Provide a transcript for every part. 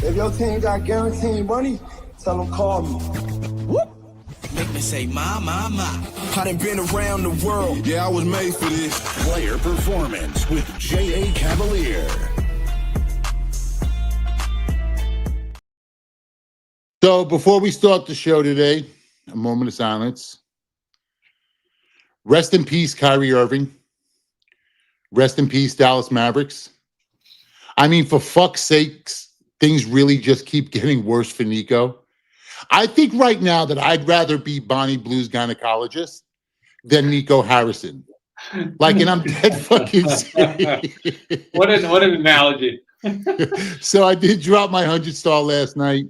If your team got guaranteed money, tell them call me. Whoop. Make me say, my. I done been around the world. Yeah, I was made for this. Player Performance with J.A. Cavalier. So before we start the show today, a moment of silence. Rest in peace, Kyrie Irving. Rest in peace, Dallas Mavericks. I mean, for fuck's sakes, things really just keep getting worse for Nico. I think right now that I'd rather be Bonnie Blue's gynecologist than Nico Harrison. Like, and I'm dead fucking serious. What an analogy. So I did drop my 100-star last night.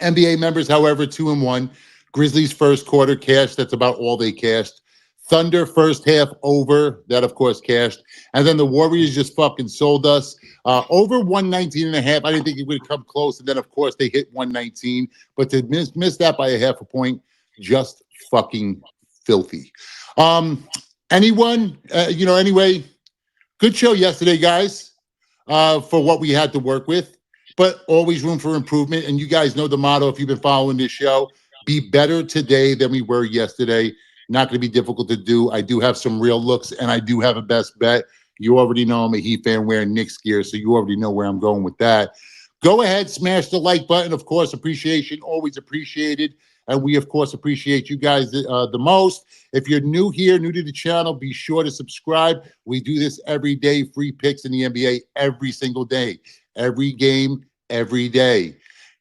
NBA members, however, 2-1. Grizzlies first quarter cashed. That's about all they cashed. Thunder first half over. That, of course, cashed. And then the Warriors just fucking sold us. Over 119.5. I didn't think it would come close. And then, of course, they hit 119. But to miss that by a half a point, just fucking filthy. Anyway, good show yesterday, guys, for what we had to work with. But always room for improvement. And you guys know the motto, if you've been following this show, be better today than we were yesterday. Not going to be difficult to do. I do have some real looks, and I do have a best bet. You already know I'm a Heat fan wearing Knicks gear, so you already know where I'm going with that. Go ahead, smash the like button. Of course, appreciation, always appreciated. And we, of course, appreciate you guys the most. If you're new here, new to the channel, be sure to subscribe. We do this every day, free picks in the NBA every single day. Every game, every day.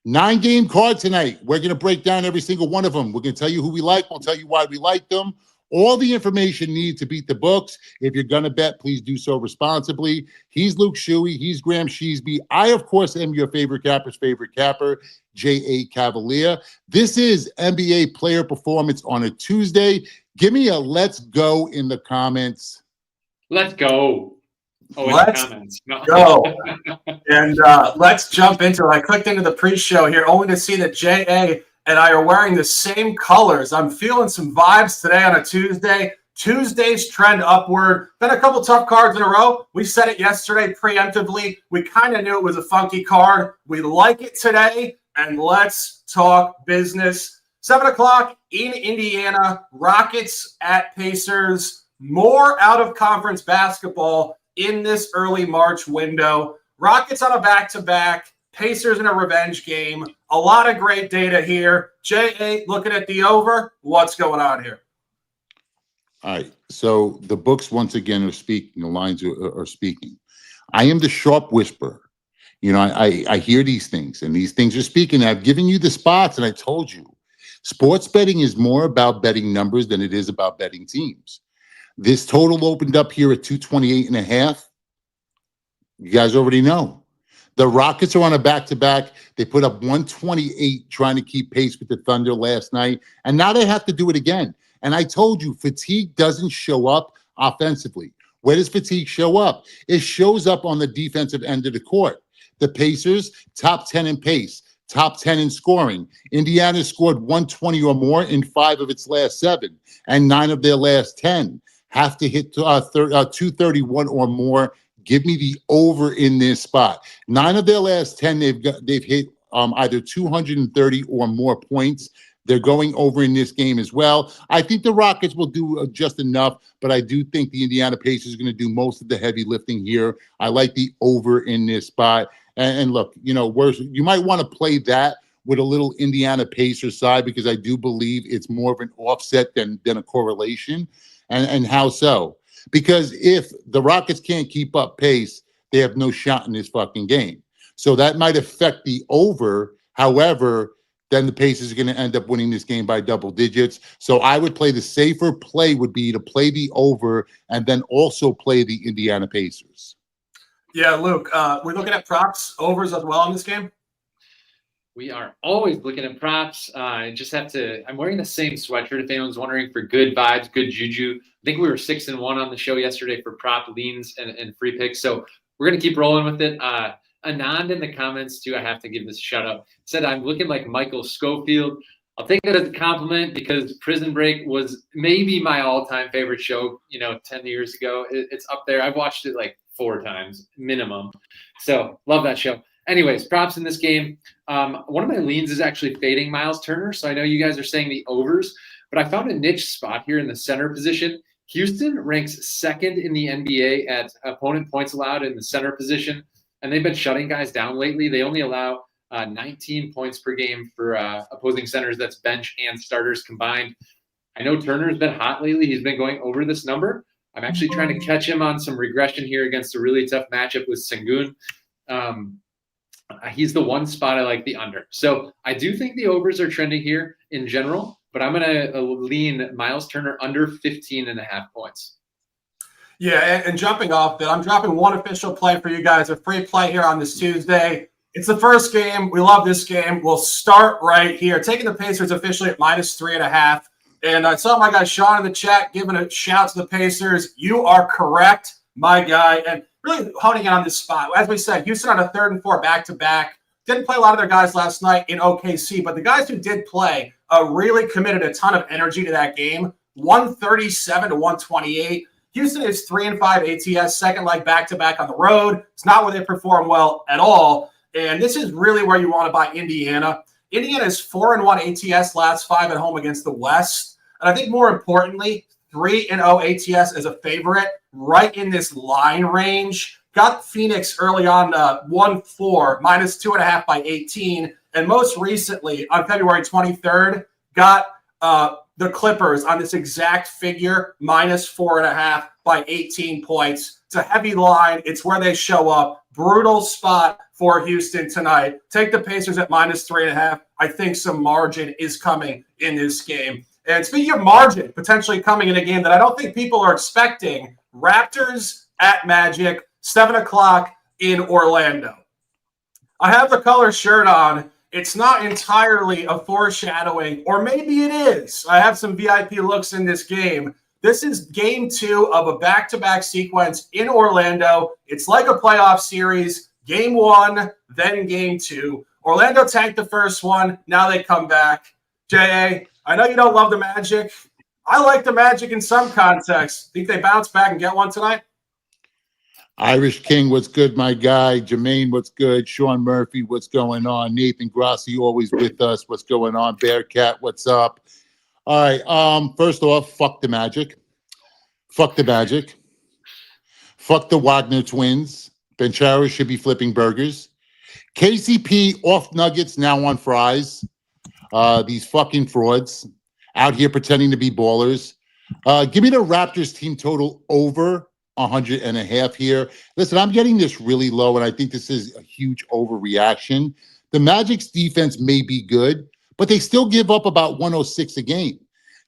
9-game card tonight. We're going to break down every single one of them. We're going to tell you who we like. We'll tell you why we like them. All the information needed to beat the books. If you're going to bet, please do so responsibly. He's Luke Shuey. He's Graham Sheasby. I, of course, am your favorite capper's favorite capper, J.A. Cavalier. This is NBA Player Performance on a Tuesday. Give me a let's go in the comments. Let's go. Let's go. And let's jump into it. I clicked into the pre-show here only to see that J.A. and I are wearing the same colors. I'm feeling some vibes today on a Tuesday. Tuesdays trend upward. Been a couple tough cards in a row. We said it yesterday preemptively. We kind of knew it was a funky card. We like it today. And let's talk business. 7 o'clock in Indiana. Rockets at Pacers. More out-of-conference basketball in this early March window. Rockets on a back-to-back, Pacers in a revenge game. A lot of great data here. J.A., looking at the over, what's going on here? All right, so the books once again are speaking. The lines are speaking. I am the sharp whisperer. You know, I hear these things, and these things are speaking. I've given you the spots, and I told you. Sports betting is more about betting numbers than it is about betting teams. This total opened up here at 228.5. You guys already know. The Rockets are on a back-to-back. They put up 128 trying to keep pace with the Thunder last night, and now they have to do it again. And I told you, fatigue doesn't show up offensively. Where does fatigue show up? It shows up on the defensive end of the court. The Pacers, top 10 in pace, top 10 in scoring. Indiana scored 120 or more in 5 of its last 7, and 9 of their last 10. Have to hit 231 or more. Give me the over in this spot. 9 of their last 10, they've hit either 230 or more points. They're going over in this game as well. I think the Rockets will do just enough, but I do think the Indiana Pacers are going to do most of the heavy lifting here. I like the over in this spot. And look, you know, you might want to play that with a little Indiana Pacers side because I do believe it's more of an offset than a correlation. And how so? Because if the Rockets can't keep up pace, they have no shot in this fucking game. So that might affect the over. However, then the Pacers are going to end up winning this game by double digits. So I would play the safer play would be to play the over and then also play the Indiana Pacers. Yeah, Luke, we're looking at props, overs as well in this game? We are always looking at props. I just have to – I'm wearing the same sweatshirt if anyone's wondering for good vibes, good juju. I think we were 6-1 on the show yesterday for prop leans and free picks. So we're going to keep rolling with it. Anand in the comments, too, I have to give this a shout-out, said I'm looking like Michael Schofield. I'll take that as a compliment because Prison Break was maybe my all-time favorite show, 10 years ago. It's up there. I've watched it like 4 times minimum. So love that show. Anyways, props in this game. One of my leans is actually fading Miles Turner. So I know you guys are saying the overs, but I found a niche spot here in the center position. Houston ranks second in the NBA at opponent points allowed in the center position, and they've been shutting guys down lately. They only allow 19 points per game for opposing centers. That's bench and starters combined. I know Turner's been hot lately. He's been going over this number. I'm actually trying to catch him on some regression here against a really tough matchup with Sengun. He's the one spot I like the under. So I do think the overs are trending here in general, but I'm going to lean Miles Turner under 15.5 points. Yeah, and jumping off that, I'm dropping one official play for you guys, a free play here on this Tuesday. It's the first game. We love this game. We'll start right here. Taking the Pacers officially at -3.5. And I saw my guy Sean in the chat giving a shout to the Pacers. You are correct, my guy. And really honing in on this spot. As we said, Houston on a 3rd and 4 back-to-back. Didn't play a lot of their guys last night in OKC, but the guys who did play really committed a ton of energy to that game. 137 to 128. Houston is 3-5 ATS, second leg back-to-back on the road. It's not where they perform well at all. And this is really where you want to buy Indiana. Indiana is 4-1 ATS, last 5 at home against the West. And I think more importantly, 3-0 ATS as a favorite, right in this line range. Got Phoenix early on 1-4, -2.5 by 18. And most recently, on February 23rd, got the Clippers on this exact figure, -4.5 by 18 points. It's a heavy line. It's where they show up. Brutal spot for Houston tonight. Take the Pacers at -3.5. I think some margin is coming in this game. And speaking of margin potentially coming in a game that I don't think people are expecting, Raptors at Magic, 7 o'clock in Orlando. I have the color shirt on. It's not entirely a foreshadowing, or maybe it is. I have some VIP looks in this game. This is game 2 of a back-to-back sequence in Orlando. It's like a playoff series. Game 1, then game 2. Orlando tanked the first one. Now they come back. J.A., I know you don't love the Magic. I like the Magic in some contexts. Think they bounce back and get one tonight? Irish King, what's good, my guy? Jermaine, what's good? Sean Murphy, what's going on? Nathan Grassi, always with us. What's going on? Bearcat, what's up? All right. First off, fuck the Magic. Fuck the Magic. Fuck the Wagner twins. Benchara should be flipping burgers. KCP off nuggets, now on fries. These fucking frauds out here pretending to be ballers. Give me the Raptors team total over 100.5 here. Listen, I'm getting this really low, and I think this is a huge overreaction. The Magic's defense may be good, but they still give up about 106 a game.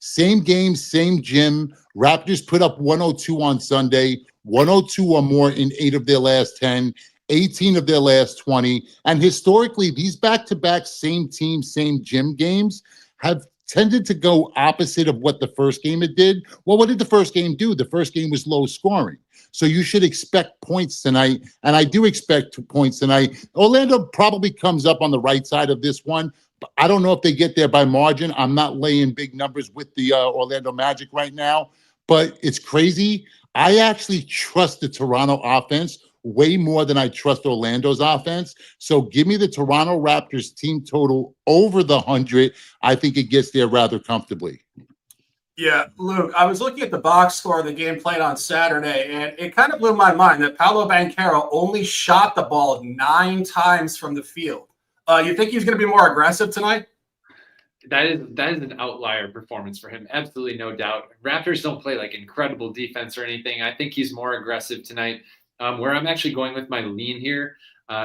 Same game, same gym. Raptors put up 102 on Sunday, 102 or more in 8 of their last 10, 18 of their last 20. And historically, these back-to-back same team, same gym games have tended to go opposite of what the first game it did. Well, what did the first game do? The first game was low scoring. So you should expect points tonight, and I do expect points tonight. Orlando probably comes up on the right side of this one, but I don't know if they get there by margin. I'm not laying big numbers with the Orlando Magic right now, but it's crazy. I actually trust the Toronto offense way more than I trust Orlando's offense. So give me the Toronto Raptors team total over the 100. I think it gets there rather comfortably. Yeah, Luke, I was looking at the box score of the game played on Saturday, and it kind of blew my mind that Paolo Banchero only shot the ball 9 times from the field. You think he's going to be more aggressive tonight? That is an outlier performance for him. Absolutely no doubt. Raptors don't play like incredible defense or anything. I think he's more aggressive tonight. Where I'm actually going with my lean here,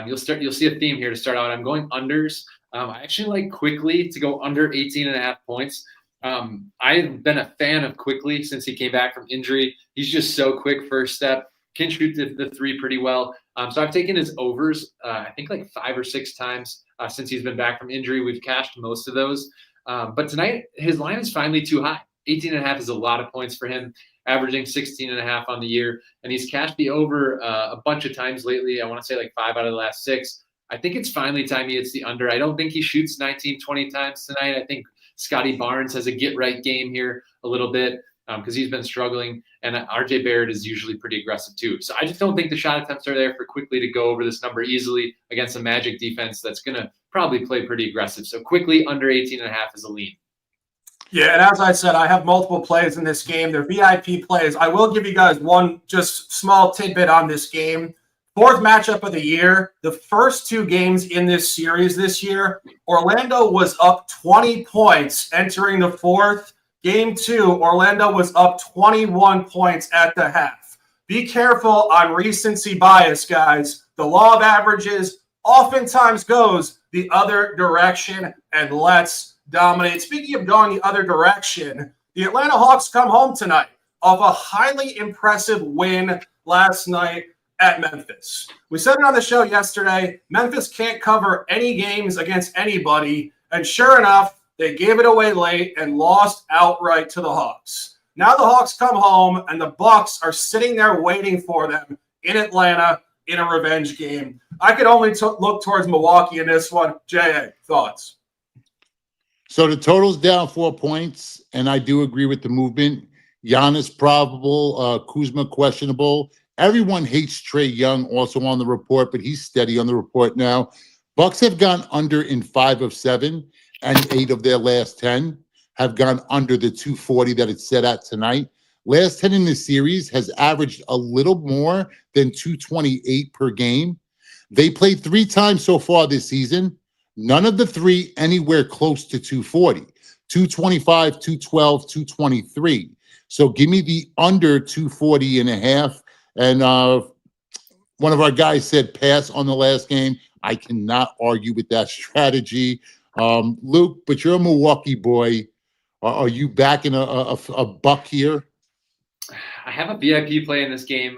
you'll see a theme here to start out. I'm going unders. I actually like Quickly to go under 18.5 points. I've been a fan of Quickly since he came back from injury. He's just so quick first step, can shoot the 3 pretty well. So I've taken his overs, I think like 5 or 6 times since he's been back from injury. We've cashed most of those. But tonight, his line is finally too high. 18.5 is a lot of points for him, averaging 16.5 on the year. And he's cashed the over a bunch of times lately. I want to say like 5 out of the last 6. I think it's finally time he hits the under. I don't think he shoots 19, 20 times tonight. I think Scotty Barnes has a get-right game here a little bit. because he's been struggling, and RJ Barrett is usually pretty aggressive too. So I just don't think the shot attempts are there for Quickly to go over this number easily against a Magic defense that's going to probably play pretty aggressive. So Quickly under 18.5 is a lean. Yeah, and as I said, I have multiple plays in this game. They're VIP plays. I will give you guys one just small tidbit on this game. Fourth matchup of the year. The first 2 games in this series this year, Orlando was up 20 points entering the fourth. Game 2, Orlando was up 21 points at the half. Be careful on recency bias, guys. The law of averages oftentimes goes the other direction, and let's dominate. Speaking of going the other direction, the Atlanta Hawks come home tonight off a highly impressive win last night at Memphis. We said it on the show yesterday, Memphis can't cover any games against anybody, and sure enough, they gave it away late and lost outright to the Hawks. Now the Hawks come home, and the Bucks are sitting there waiting for them in Atlanta in a revenge game. I could only look towards Milwaukee in this one. J.A., thoughts? So the total's down 4 points, and I do agree with the movement. Giannis probable, Kuzma questionable. Everyone hates Trae Young, also on the report, but he's steady on the report now. Bucks have gone under in 5 of 7, and 8 of their last 10 have gone under the 240 that it's set at tonight. Last 10 in the series has averaged a little more than 228 per game. They played 3 times so far this season. None of the 3 anywhere close to 240. 225, 212, 223. So give me the under 240 and a half. And one of our guys said pass on the last game. I cannot argue with that strategy. Luke, but you're a Milwaukee boy. Are you backing a buck here? I have a VIP play in this game.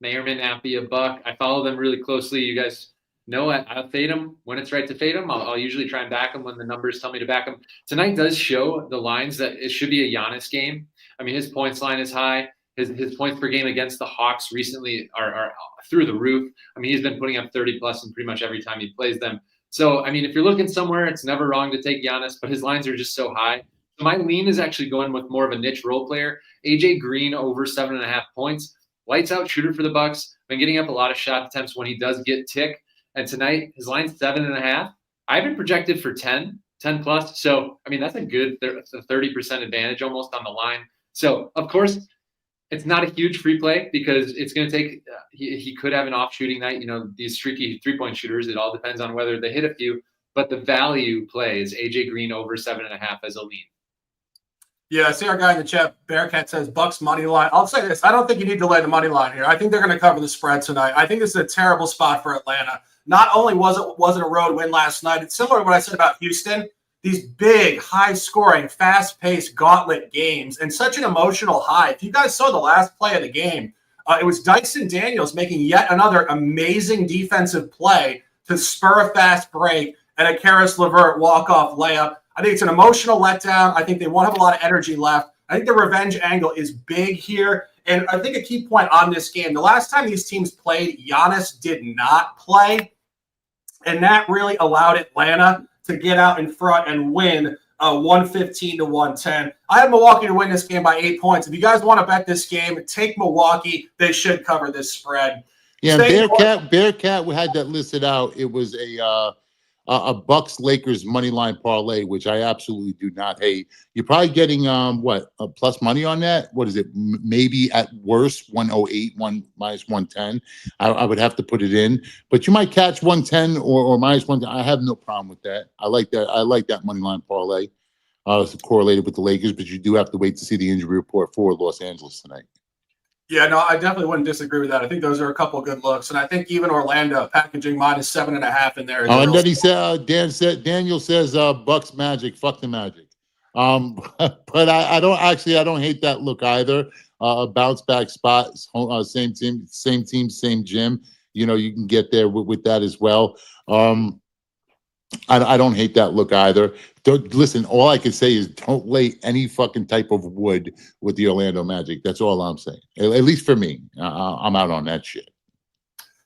May or may not be a buck. I follow them really closely. You guys know I'll fade them when it's right to fade them. I'll usually try and back them when the numbers tell me to back them. Tonight does show the lines that it should be a Giannis game. I mean, his points line is high. His points per game against the Hawks recently are through the roof. I mean, he's been putting up 30 plus in pretty much every time he plays them. So, I mean, if you're looking somewhere, it's never wrong to take Giannis, but his lines are just so high. So my lean is actually going with more of a niche role player. AJ Green over 7.5 points. Lights out shooter for the Bucks. Been getting up a lot of shot attempts when he does get tick. And tonight, his line's 7.5. I have been projected for 10 plus. So, I mean, that's a good 30% advantage almost on the line. So, of course, it's not a huge free play because it's going to take he could have an off shooting night. You know, these streaky 3-point shooters, it all depends on whether they hit a few. But the value play is AJ Green over 7.5 as a lean. Yeah, I see our guy in the chat, Bearcat, says Bucks money line. I'll say this. I don't think you need to lay the money line here. I think they're going to cover the spread tonight. I think this is a terrible spot for Atlanta. Not only was it a road win last night, it's similar to what I said about Houston. These big, high-scoring, fast-paced gauntlet games and such an emotional high. If you guys saw the last play of the game, it was Dyson Daniels making yet another amazing defensive play to spur a fast break and a Karis LeVert walk-off layup. I think it's an emotional letdown. I think they won't have a lot of energy left. I think the revenge angle is big here. And I think a key point on this game, the last time these teams played, Giannis did not play. And that really allowed Atlanta to get out in front and win 115-110. I have Milwaukee to win this game by 8 points. If you guys want to bet this game, take Milwaukee. They should cover this spread. Yeah, Bearcat had that listed out. It was a Bucks Lakers money line parlay, which I absolutely do not hate. You're probably getting a plus money on that. What is it? Maybe at worst 108, minus 110. I would have to put it in, but you might catch 110 or minus 110. I have no problem with that. I like that. I like that money line parlay. It's correlated with the Lakers, but you do have to wait to see the injury report for Los Angeles tonight. Yeah, no, I definitely wouldn't disagree with that. I think those are a couple of good looks, and I think even Orlando packaging minus 7.5 in there. And then he said, Daniel says, Bucks Magic, fuck the Magic. But I don't hate that look either. A bounce back spot, same team, same gym. You know, you can get there with that as well. I don't hate that look either. Listen, all I can say is don't lay any fucking type of wood with the Orlando Magic. That's all I'm saying. At least for me. I'm out on that shit.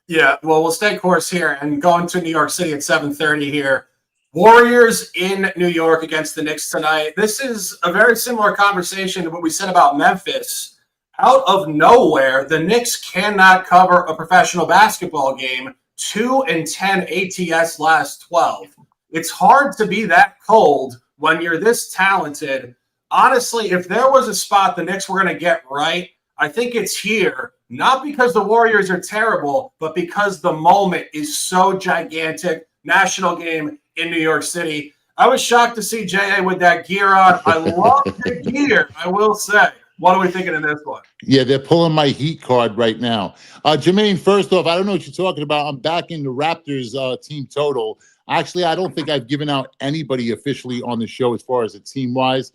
Yeah, well, we'll stay course here and going to New York City at 7:30 here. Warriors in New York against the Knicks tonight. This is a very similar conversation to what we said about Memphis. Out of nowhere, the Knicks cannot cover a professional basketball game. 2-10 ATS last 12. It's hard to be that cold when you're this talented. Honestly, if there was a spot the Knicks were going to get right, I think it's here. Not because the Warriors are terrible, but because the moment is so gigantic. National game in New York City. I was shocked to see J.A. with that gear on. I love the gear, I will say. What are we thinking in this one? Yeah, they're pulling my Heat card right now. Jermaine, first off, I don't know what you're talking about. I'm backing the Raptors team total. Actually, I don't think I've given out anybody officially on the show as far as a team-wise.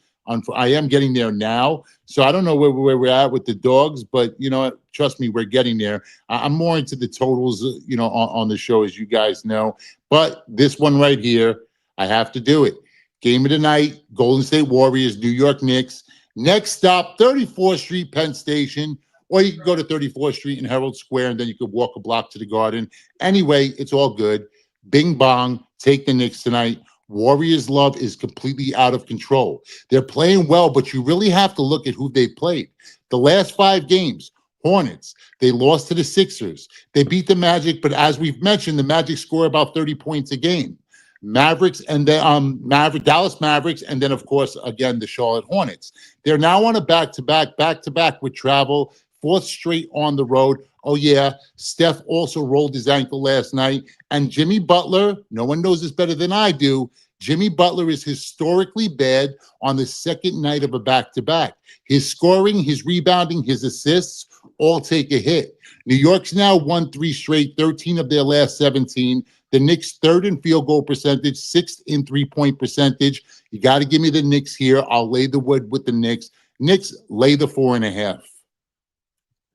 I am getting there now. So I don't know where we're at with the dogs, but, you know, trust me, we're getting there. I'm more into the totals, you know, on the show, as you guys know. But this one right here, I have to do it. Game of the night, Golden State Warriors, New York Knicks. Next stop, 34th Street, Penn Station, or you can go to 34th Street in Herald Square, and then you could walk a block to the Garden. Anyway, it's all good. Bing bong, take the Knicks tonight. Warriors' love is completely out of control. They're playing well, but you really have to look at who they played. The last 5 games, Hornets, they lost to the Sixers. They beat the Magic, but as we've mentioned, the Magic score about 30 points a game. Mavericks and the Dallas Mavericks, and then of course again the Charlotte Hornets. They're now on a back-to-back with travel, 4th straight on the road. Oh yeah, Steph also rolled his ankle last night, and Jimmy Butler. No one knows this better than I do. Jimmy Butler is historically bad on the second night of a back-to-back. His scoring, his rebounding, his assists all take a hit. New York's now won 3 straight, 13 of their last 17. The Knicks 3rd in field goal percentage, 6th in three-point percentage. You got to give me the Knicks here. I'll lay the wood with the Knicks. Knicks lay the 4.5.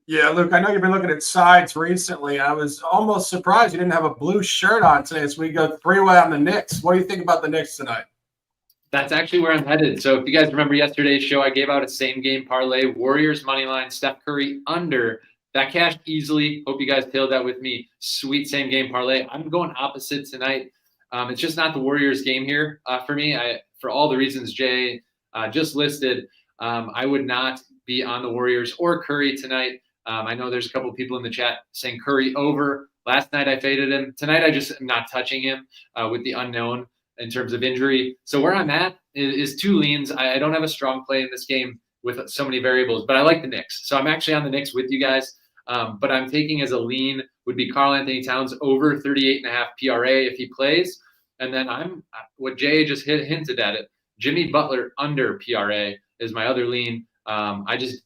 Yeah, Luke, I know you've been looking at sides recently. I was almost surprised you didn't have a blue shirt on today as we go 3-way on the Knicks. What do you think about the Knicks tonight? That's actually where I'm headed. So if you guys remember yesterday's show, I gave out a same-game parlay, Warriors money line, Steph Curry under. That cashed easily. Hope you guys tailed that with me. Sweet same-game parlay. I'm going opposite tonight. It's just not the Warriors game here for me. For all the reasons Jay just listed, I would not be on the Warriors or Curry tonight. I know there's a couple of people in the chat saying Curry over. Last night I faded him. Tonight I just am not touching him with the unknown in terms of injury. So where I'm at is 2 leans. I don't have a strong play in this game with so many variables, but I like the Knicks. So I'm actually on the Knicks with you guys. But I'm taking as a lean would be Karl Anthony Towns over 38.5 PRA if he plays. And then I'm what Jay just hinted at it. Jimmy Butler under PRA is my other lean.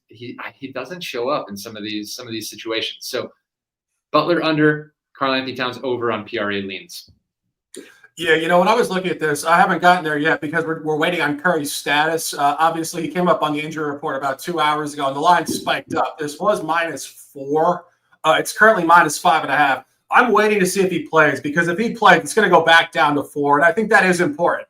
He doesn't show up in some of these situations. So Butler under, Karl Anthony Towns over on PRA leans. Yeah, you know, when I was looking at this, I haven't gotten there yet because we're waiting on Curry's status. Obviously, he came up on the injury report about 2 hours ago, and the line spiked up. This was -4. It's currently -5.5. I'm waiting to see if he plays because if he plays, it's going to go back down to 4, and I think that is important.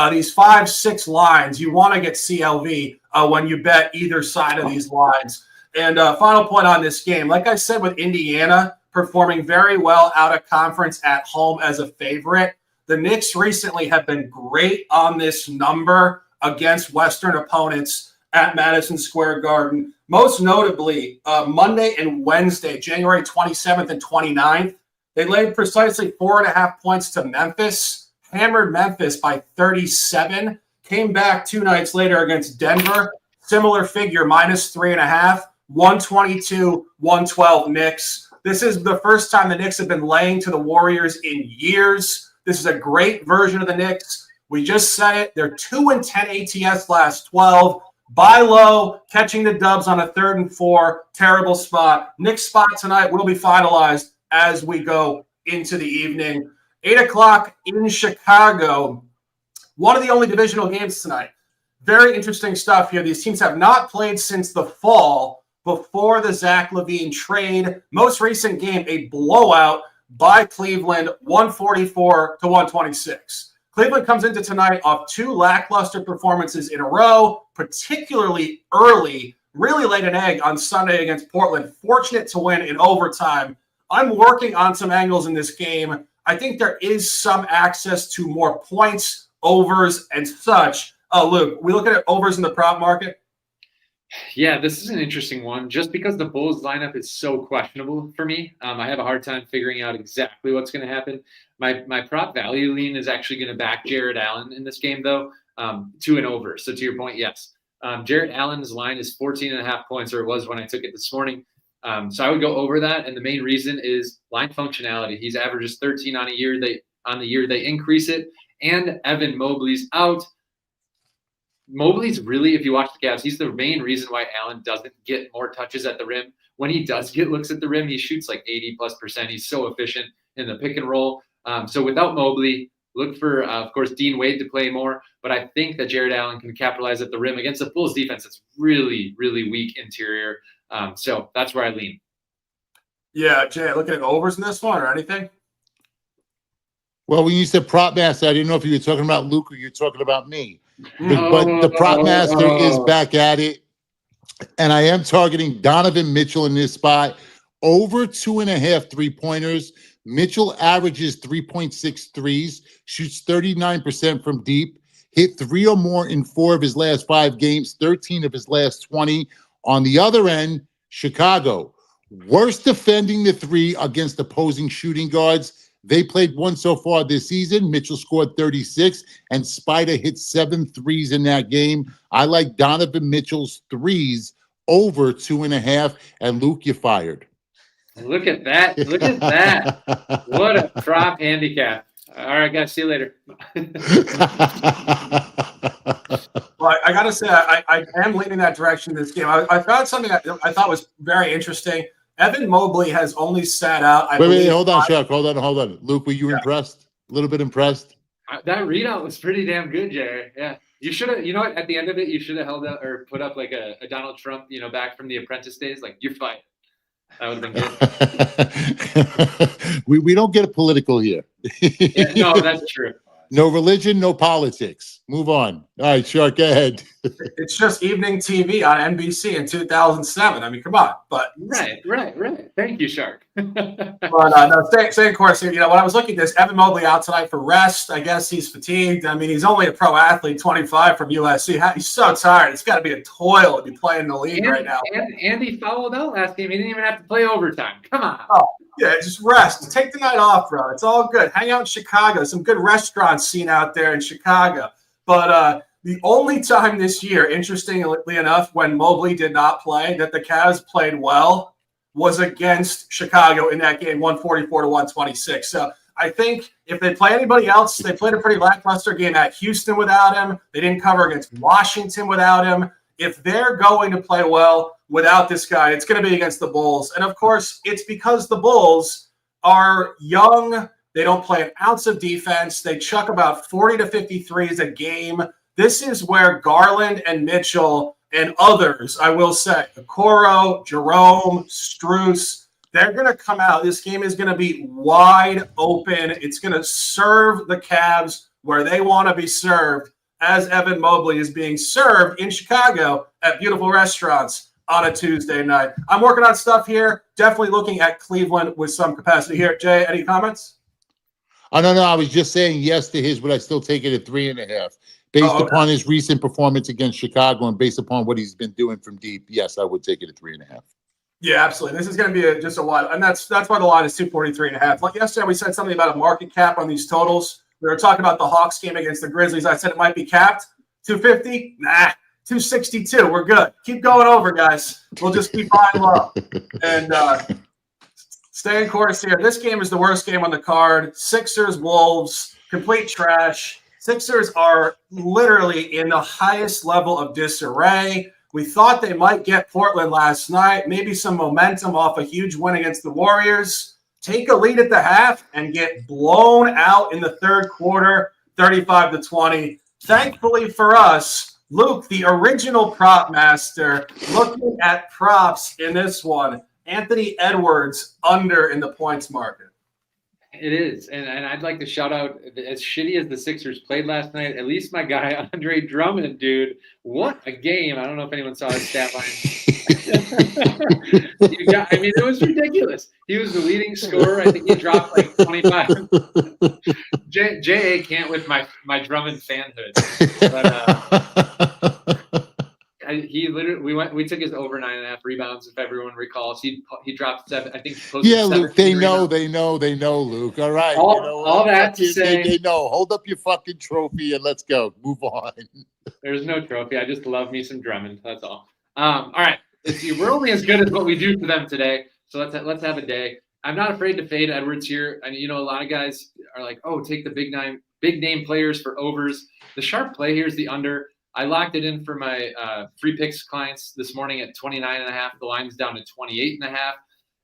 These 5-6 lines, you want to get CLV when you bet either side of these lines. And final point on this game, like I said with Indiana, performing very well out of conference at home as a favorite. The Knicks recently have been great on this number against Western opponents at Madison Square Garden. Most notably, Monday and Wednesday, January 27th and 29th, they laid precisely 4.5 points to Memphis, hammered Memphis by 37, came back 2 nights later against Denver, similar figure, -3.5, 122, 112 Knicks. This is the first time the Knicks have been laying to the Warriors in years. This is a great version of the Knicks. We just said it. They're 2-10 ATS last 12. Buy low, catching the dubs on a 3rd and 4. Terrible spot. Knicks spot tonight will be finalized as we go into the evening. 8 o'clock in Chicago. One of the only divisional games tonight. Very interesting stuff here. These teams have not played since the fall before the Zach LaVine trade. Most recent game, a blowout by Cleveland, 144 to 126. Cleveland comes into tonight off 2 lackluster performances in a row, particularly early, really laid an egg on Sunday against Portland. Fortunate to win in overtime. I'm working on some angles in this game. I think there is some access to more points, overs, and such. Oh, Luke, we looking at overs in the prop market? Yeah, this is an interesting one. Just because the Bulls lineup is so questionable for me, I have a hard time figuring out exactly what's going to happen. My prop value lean is actually going to back Jared Allen in this game, though, to an over. So to your point, yes. Jared Allen's line is 14.5 points, or it was when I took it this morning. So I would go over that, and the main reason is line functionality. He's averages 13 on the year. They increase it, and Evan Mobley's out. Mobley's really, if you watch the Cavs, he's the main reason why Allen doesn't get more touches at the rim. When he does get looks at the rim, he shoots like 80+%. He's so efficient in the pick and roll. So without Mobley, look for, of course, Dean Wade to play more. But I think that Jared Allen can capitalize at the rim against the Bulls defense. It's really, really weak interior. So that's where I lean. Yeah, Jay, looking at overs in this one or anything? Well, when you said prop master, I didn't know if you were talking about Luke or you're talking about me. But the prop master is back at it. And I am targeting Donovan Mitchell in this spot. Over 2.5 3-pointers. Mitchell averages 3.6 threes, shoots 39% from deep, hit 3 or more in 4 of his last 5 games, 13 of his last 20. On the other end, Chicago, worst defending the 3 against opposing shooting guards. They played 1 so far this season. Mitchell scored 36, and Spider hit 7 threes in that game. I like Donovan Mitchell's threes over 2.5. And Luke, you're fired. Look at that. Look at that. What a prop handicap. All right, guys. See you later. Well, I got to say, I am leaning that direction in this game. I found something that I thought was very interesting. Evan Mobley has only sat out. Wait, hold on, Chuck. Hold on. Luke, were you impressed? A little bit impressed? That readout was pretty damn good, Jerry. Yeah. You should have, you know what, at the end of it, you should have held up or put up like a Donald Trump, back from the Apprentice days. Like, you're fired. That would have been good. we don't get political here. Yeah, no, that's true. No religion, no politics. Move on. All right, Shark, go ahead. It's just evening TV on NBC in 2007. I mean, come on. But right. Thank you, Shark. But no, staying course here. When I was looking at this, Evan Mobley out tonight for rest. I guess he's fatigued. I mean, he's only a pro athlete, 25 from USC. He's so tired. It's got to be a toil to be playing in the league right now. And he fouled out last game. He didn't even have to play overtime. Come on. Oh, yeah, just rest. Take the night off, bro. It's all good. Hang out in Chicago. Some good restaurants seen out there in Chicago. But the only time this year, interestingly enough, when Mobley did not play, that the Cavs played well was against Chicago in that game, 144-126. So I think if they play anybody else, they played a pretty lackluster game at Houston without him. They didn't cover against Washington without him. If they're going to play well without this guy, it's going to be against the Bulls. And, of course, it's because the Bulls are young. They don't play an ounce of defense. They chuck about 40 to 53s a game. This is where Garland and Mitchell and others, I will say, Okoro, Jerome, Strus, they're going to come out. This game is going to be wide open. It's going to serve the Cavs where they want to be served, as Evan Mobley is being served in Chicago at beautiful restaurants on a Tuesday night. I'm working on stuff here. Definitely looking at Cleveland with some capacity here. Jay, any comments? Oh, no. I was just saying yes to his, but I still take it at 3.5. Based upon his recent performance against Chicago and based upon what he's been doing from deep, yes, I would take it at 3.5. Yeah, absolutely. This is going to be just a lot. And that's why the line is 243.5. Like yesterday, we said something about a market cap on these totals. We were talking about the Hawks game against the Grizzlies. I said it might be capped. 250? Nah. 262. We're good. Keep going over, guys. We'll just keep buying low. And stay in course here. This game is the worst game on the card. Sixers, Wolves, complete trash. Sixers are literally in the highest level of disarray. We thought they might get Portland last night, maybe some momentum off a huge win against the Warriors. Take a lead at the half and get blown out in the third quarter, 35-20. Thankfully for us, Luke, the original prop master, looking at props in this one. Anthony Edwards under in the points market. It is. And I'd like to shout out, as shitty as the Sixers played last night, at least my guy, Andre Drummond, dude. What a game. I don't know if anyone saw his stat line. I mean, it was ridiculous. He was the leading scorer. I think he dropped like 25. J.A. can't with my Drummond fanhood. But he literally we took his over 9.5 rebounds, if everyone recalls. He dropped 7. I think he posted Yeah, Luke, they know, rebounds. Luke. All right. All that to say, they know. Hold up your fucking trophy and let's go. Move on. There's no trophy. I just love me some Drummond. That's all. All right. Let's see. We're only as good as what we do for them today. So let's have a day. I'm not afraid to fade Edwards here. And a lot of guys are like, oh, take the big name players for overs. The sharp play here is the under. I locked it in for my free picks clients this morning at 29.5. The line's down to 28.5.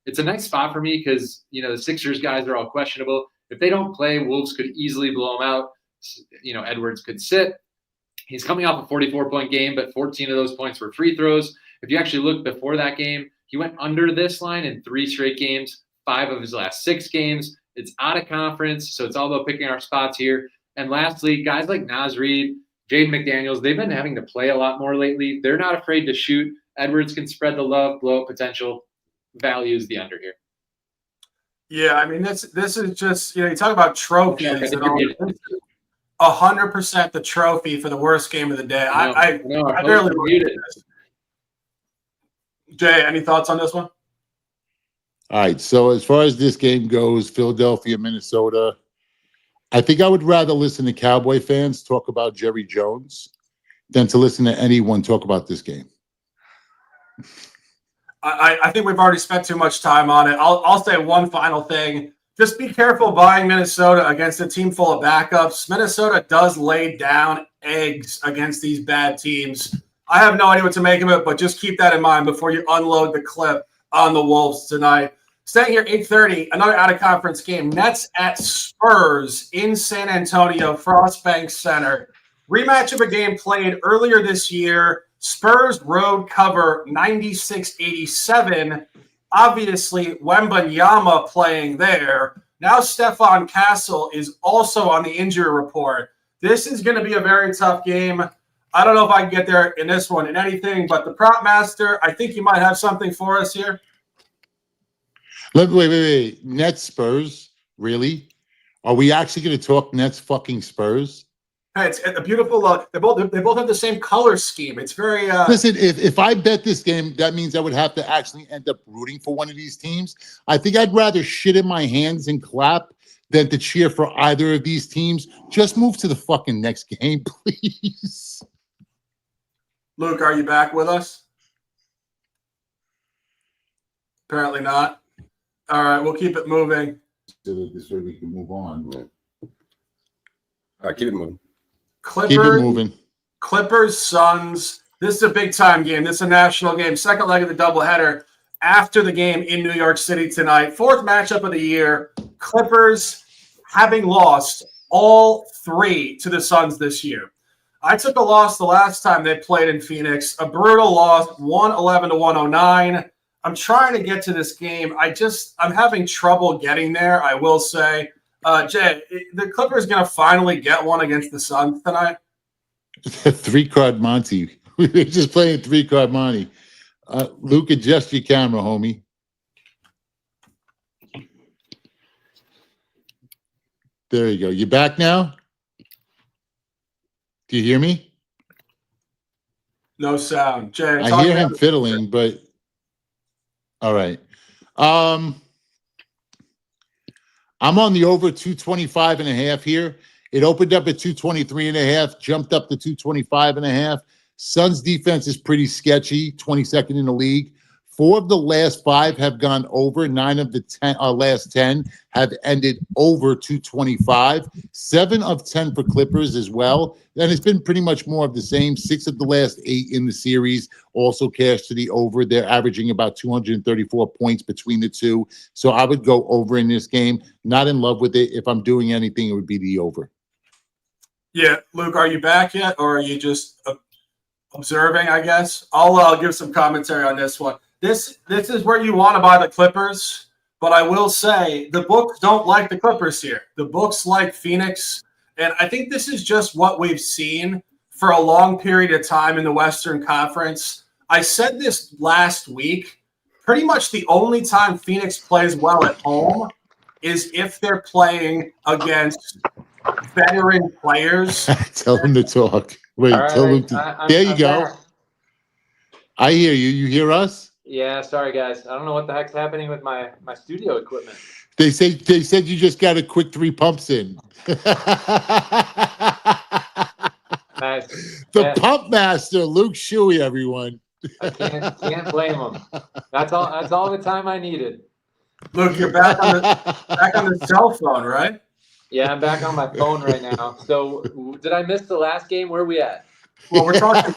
It's a nice spot for me because the Sixers guys are all questionable. If they don't play, Wolves could easily blow them out. Edwards could sit. He's coming off a 44-point game, but 14 of those points were free throws. If you actually look before that game, he went under this line in 3 straight games, 5 of his last 6 games. It's out of conference, so it's all about picking our spots here. And lastly, guys like Naz Reid, Jaden McDaniels, they've been having to play a lot more lately. They're not afraid to shoot. Edwards can spread the love, blow up potential. Value is the under here. Yeah, I mean, this is just, you talk about trophies. 100% the trophy for the worst game of the day. I barely believe this. Jay, any thoughts on this one? All right. So as far as this game goes, Philadelphia, Minnesota, I think I would rather listen to Cowboy fans talk about Jerry Jones than to listen to anyone talk about this game. I think we've already spent too much time on it. I'll say one final thing. Just be careful buying Minnesota against a team full of backups. Minnesota does lay down eggs against these bad teams. I have no idea what to make of it, but just keep that in mind before you unload the clip on the Wolves tonight. Staying here, 8:30, another out-of-conference game. Nets at Spurs in San Antonio, Frost Bank Center. Rematch of a game played earlier this year. Spurs road cover 96-87. Obviously, Wembanyama playing there. Now Stephon Castle is also on the injury report. This is going to be a very tough game. I don't know if I can get there in this one in anything, but the prop master, I think you might have something for us here. Wait. Nets Spurs? Really? Are we actually going to talk Nets fucking Spurs? Hey, it's a beautiful look. They both have the same color scheme. It's very Listen, if I bet this game, that means I would have to actually end up rooting for one of these teams. I think I'd rather shit in my hands and clap than to cheer for either of these teams. Just move to the fucking next game, please. Luke, are you back with us? Apparently not. All right, we'll keep it moving. This way we can move on. All right, keep it moving. Keep it moving. Clippers, Suns. This is a big-time game. This is a national game. Second leg of the doubleheader after the game in New York City tonight. 4th matchup of the year. Clippers having lost all 3 to the Suns this year. I took a loss the last time they played in Phoenix. A brutal loss, 111-109. I'm trying to get to this game. I'm having trouble getting there, I will say. Jay, the Clippers going to finally get one against the Suns tonight? 3-card Monty. We're just playing 3-card Monty. Luke, adjust your camera, homie. There you go. You back now? Do you hear me? No sound. Jay, I hear him fiddling, but all right. I'm on the over 225.5 here. It opened up at 223.5, jumped up to 225.5. Suns defense is pretty sketchy, 22nd in the league. 4 of the last 5 have gone over. 9 of the last 10 have ended over 225. 7 of 10 for Clippers as well. And it's been pretty much more of the same. 6 of the last 8 in the series also cashed to the over. They're averaging about 234 points between the two. So I would go over in this game. Not in love with it. If I'm doing anything, it would be the over. Yeah, Luke, are you back yet, or are you just observing, I guess? I'll give some commentary on this one. This is where you want to buy the Clippers, but I will say the books don't like the Clippers here. The books like Phoenix, and I think this is just what we've seen for a long period of time in the Western Conference. I said this last week. Pretty much the only time Phoenix plays well at home is if they're playing against veteran players. Tell him to talk. Wait, All right, tell him wait. to. There you I'm go. back. I hear you. You hear us? Yeah, sorry guys. I don't know what the heck's happening with my studio equipment. They said you just got a quick 3 pumps in. Nice. The pump master, Luke Shuey, everyone. I can't blame him. That's all the time I needed. Luke, you're back on the cell phone, right? Yeah, I'm back on my phone right now. So, did I miss the last game? Where are we at? Well, we're talking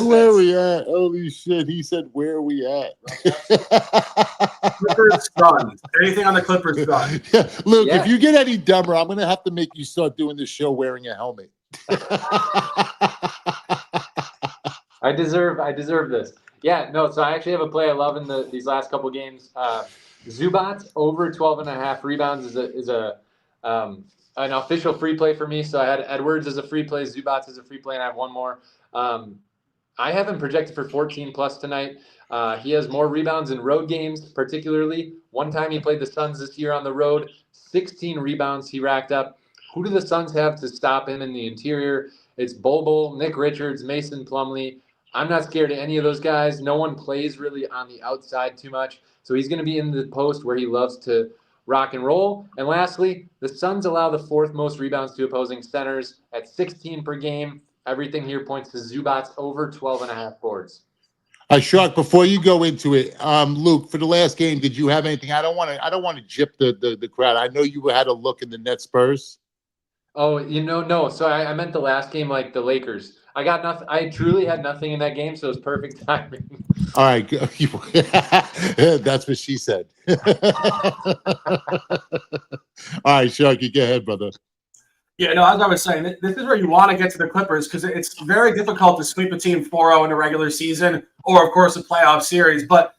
Where are we at? Holy shit. He said, where are we at? Clippers Suns. Anything on the Clippers Suns? Luke, Yeah. if you get any dumber, I'm going to have to make you start doing this show wearing a helmet. I deserve this. Yeah, no, so I actually have a play I love in these last couple games. Zubac over 12.5 rebounds is an official free play for me. So I had Edwards as a free play, Zubac as a free play, and I have one more. I have him projected for 14 plus tonight. He has more rebounds in road games, particularly. One time he played the Suns this year on the road, 16 rebounds he racked up. Who do the Suns have to stop him in the interior? It's Bol, Nick Richards, Mason Plumlee. I'm not scared of any of those guys. No one plays really on the outside too much. So he's going to be in the post where he loves to rock and roll. And lastly, the Suns allow the 4th most rebounds to opposing centers at 16 per game. Everything here points to Zubac over 12.5 boards. Shark, before you go into it, Luke, for the last game, did you have anything? I don't want to jip the crowd. I know you had a look in the Nets Spurs. Oh, no. So I meant the last game, like the Lakers. I got nothing. I truly had nothing in that game, so it was perfect timing. All right. That's what she said. All right, Sharky, go ahead, brother. Yeah, no, as I was saying, this is where you want to get to the Clippers because it's very difficult to sweep a team 4-0 in a regular season or, of course, a playoff series. But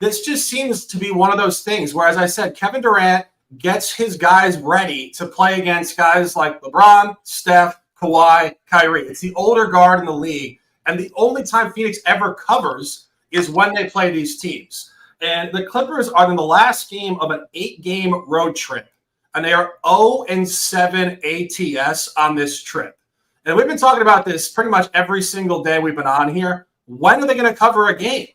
this just seems to be one of those things where, as I said, Kevin Durant gets his guys ready to play against guys like LeBron, Steph, Kawhi, Kyrie. It's the older guard in the league. And the only time Phoenix ever covers is when they play these teams. And the Clippers are in the last game of an 8-game road trip. And they are 0-7 ATS on this trip. And we've been talking about this pretty much every single day we've been on here. When are they going to cover a game?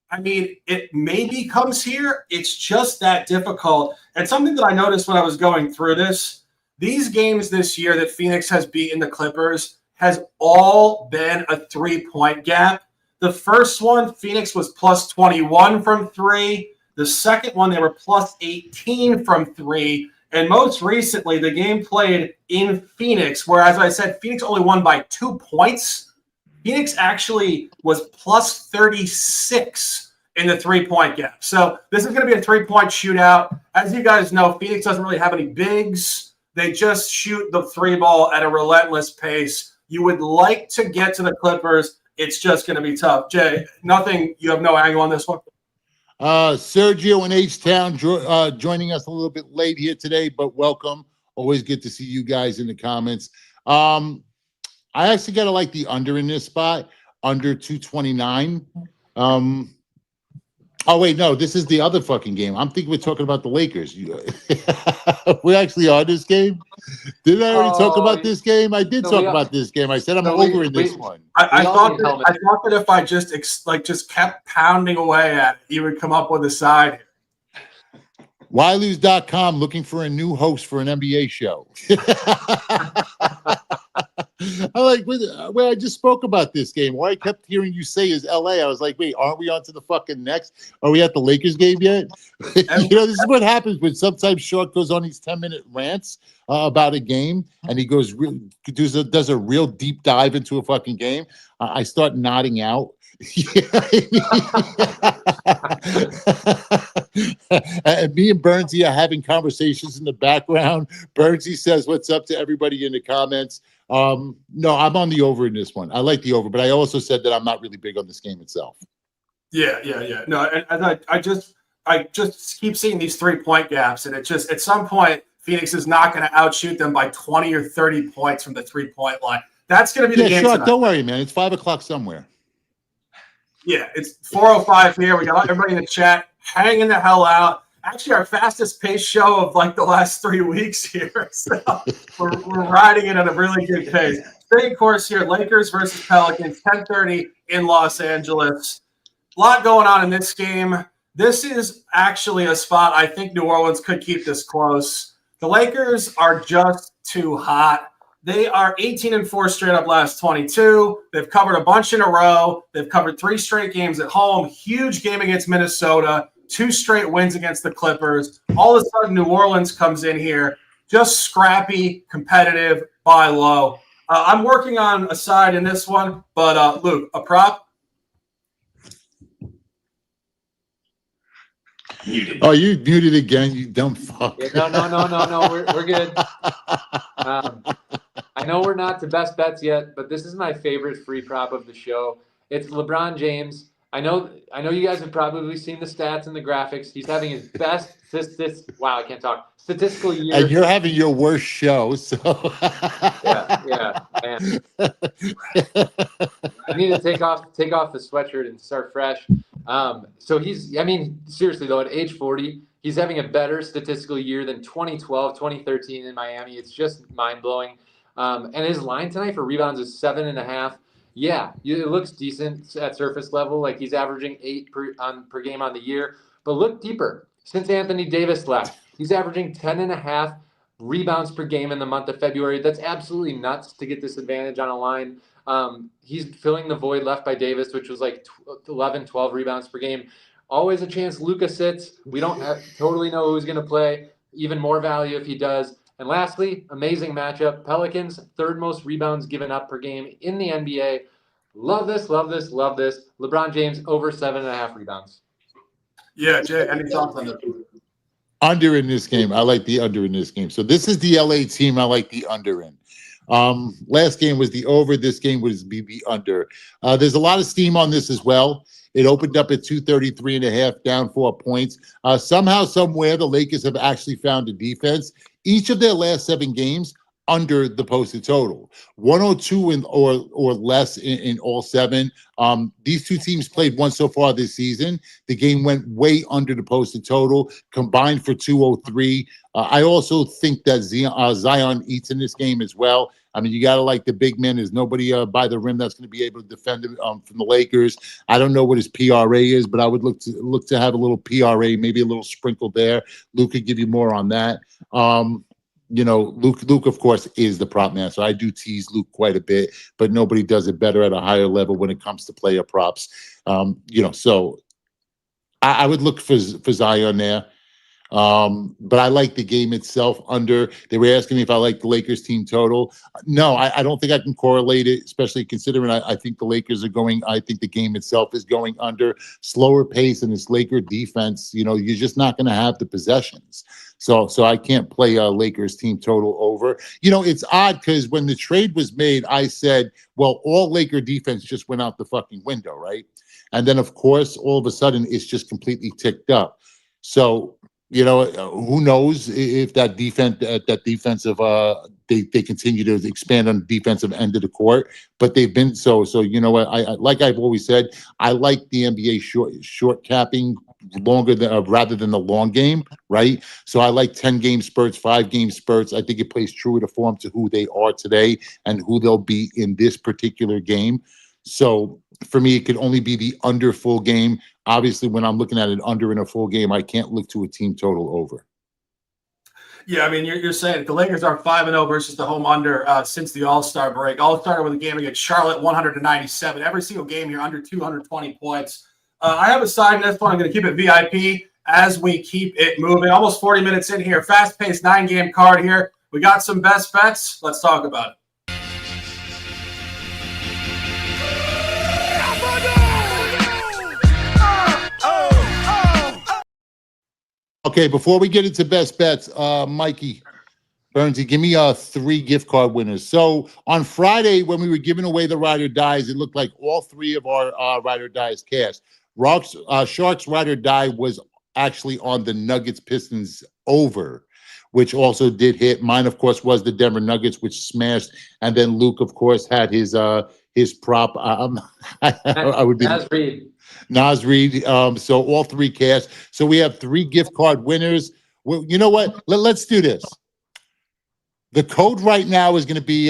I mean, it maybe comes here. It's just that difficult. And something that I noticed when I was going through this, these games this year that Phoenix has beaten the Clippers has all been a 3-point gap. The first one, Phoenix was plus 21 from 3. The second one, they were plus 18 from 3. And most recently, the game played in Phoenix, where, as I said, Phoenix only won by 2 points. Phoenix actually was plus 36 in the 3-point gap. So this is going to be a 3-point shootout. As you guys know, Phoenix doesn't really have any bigs. They just shoot the 3 ball at a relentless pace. You would like to get to the Clippers. It's just going to be tough. Jay, you have no angle on this one? Sergio in H-Town joining us a little bit late here today, but welcome. Always good to see you guys in the comments. I actually got to like the under in this spot, under 229. Oh, wait, no, this is the other fucking game. I'm thinking we're talking about the Lakers. We're actually on this game? Didn't I already talk about this game? I did talk about this game. I said I'm over in this one. I thought that if I just kept pounding away at it, you would come up with a side. Wiley's.com looking for a new host for an NBA show. I like when I just spoke about this game. What I kept hearing you say is LA. I was like, wait, aren't we on to the fucking next? Are we at the Lakers game yet? This is what happens when sometimes Short goes on these 10-minute rants about a game and he does a real deep dive into a fucking game. I start nodding out. And me and Bernsey are having conversations in the background. Bernsey says what's up to everybody in the comments. No, I'm on the over in this one. I like the over, but I also said that I'm not really big on this game itself. Yeah. No, and I just keep seeing these 3-point gaps, and it just at some point Phoenix is not going to outshoot them by 20 or 30 points from the 3-point line. That's going to be the Yeah, game sure. tonight. Don't worry, man. It's 5 o'clock somewhere. Yeah, it's 4:05 here. We got everybody in the chat hanging the hell out. Actually, our fastest pace show of like the last 3 weeks here. So we're riding it at a really good pace. Big course here, Lakers versus Pelicans, 10:30 in Los Angeles. A lot going on in this game. This is actually a spot I think New Orleans could keep this close. The Lakers are just too hot. They are 18-4 straight up last 22. They've covered a bunch in a row. They've covered 3 straight games at home. Huge game against Minnesota. 2 straight wins against the Clippers. All of a sudden, New Orleans comes in here. Just scrappy, competitive, buy low. I'm working on a side in this one, but Luke, a prop? Muted. Oh, you muted again, you dumb fuck. Yeah, no. We're good. I know we're not to best bets yet, but this is my favorite free prop of the show. It's LeBron James. I know you guys have probably seen the stats and the graphics. He's having his best statistical year. And you're having your worst show, so yeah. Man. I need to take off the sweatshirt and start fresh. So seriously though, at age 40, he's having a better statistical year than 2012, 2013 in Miami. It's just mind-blowing. And his line tonight for rebounds is 7.5. Yeah, it looks decent at surface level. Like he's averaging 8 per game on the year. But look deeper. Since Anthony Davis left, he's averaging 10.5 rebounds per game in the month of February. That's absolutely nuts to get this advantage on a line. He's filling the void left by Davis, which was like 11, 12 rebounds per game. Always a chance Luka sits. We don't totally know who's going to play. Even more value if he does. And lastly, amazing matchup. Pelicans, 3rd most rebounds given up per game in the NBA. Love this. LeBron James over 7.5 rebounds. Yeah, Jay, any thoughts on this? Under in this game. I like the under in this game. So this is the LA team I like the under in. Last game was the over. This game was the under. There's a lot of steam on this as well. It opened up at 233.5, down 4 points. Somehow, somewhere, the Lakers have actually found a defense. Each of their last 7 games under the posted total, 102 or less in all 7. These 2 teams played once so far this season. The game went way under the posted total, combined for 203. I also think that Zion eats in this game as well. I mean, you got to like the big man. There's nobody by the rim that's going to be able to defend him from the Lakers. I don't know what his PRA is, but I would look to have a little PRA, maybe a little sprinkle there. Luke could give you more on that. Luke, of course, is the prop man. So I do tease Luke quite a bit, but nobody does it better at a higher level when it comes to player props. So I would look for Zion there. But I like the game itself under. They were asking me if I like the Lakers team total. No, I don't think I can correlate it, especially considering I think the Lakers are going. I think the game itself is going under. Slower pace and this Laker defense, you're just not going to have the possessions. So I can't play a Lakers team total over. It's odd because when the trade was made, I said, well, all Laker defense just went out the fucking window, right? And then, of course, all of a sudden, it's just completely ticked up. So, who knows if that defensive they continue to expand on the defensive end of the court, but they've been so you know what, I like I've always said, I like the NBA short capping longer than rather than the long game, right? So I like 10-game spurts, 5-game spurts. I think it plays true to form to who they are today and who they'll be in this particular game. So for me, it could only be the under full game. Obviously, when I'm looking at an under in a full game, I can't look to a team total over. Yeah, I mean, you're saying the Lakers are 5-0 versus the home under since the All-Star break. All started with a game against Charlotte, 197. Every single game here under 220 points. I have a side in this one. I'm going to keep it VIP as we keep it moving. Almost 40 minutes in here. Fast-paced 9-game card here. We got some best bets. Let's talk about it. Okay, before we get into best bets, Mikey Burnsy, give me 3 gift card winners. So on Friday, when we were giving away the Ride or Dies, it looked like all 3 of our Ride or Dies cashed. Sharks Ride or Die was actually on the Nuggets Pistons over, which also did hit. Mine, of course, was the Denver Nuggets, which smashed. And then Luke, of course, had his prop. I would be Nas Reed. So all three cash. So we have 3 gift card winners. Well, you know what? Let's do this. The code right now is going to be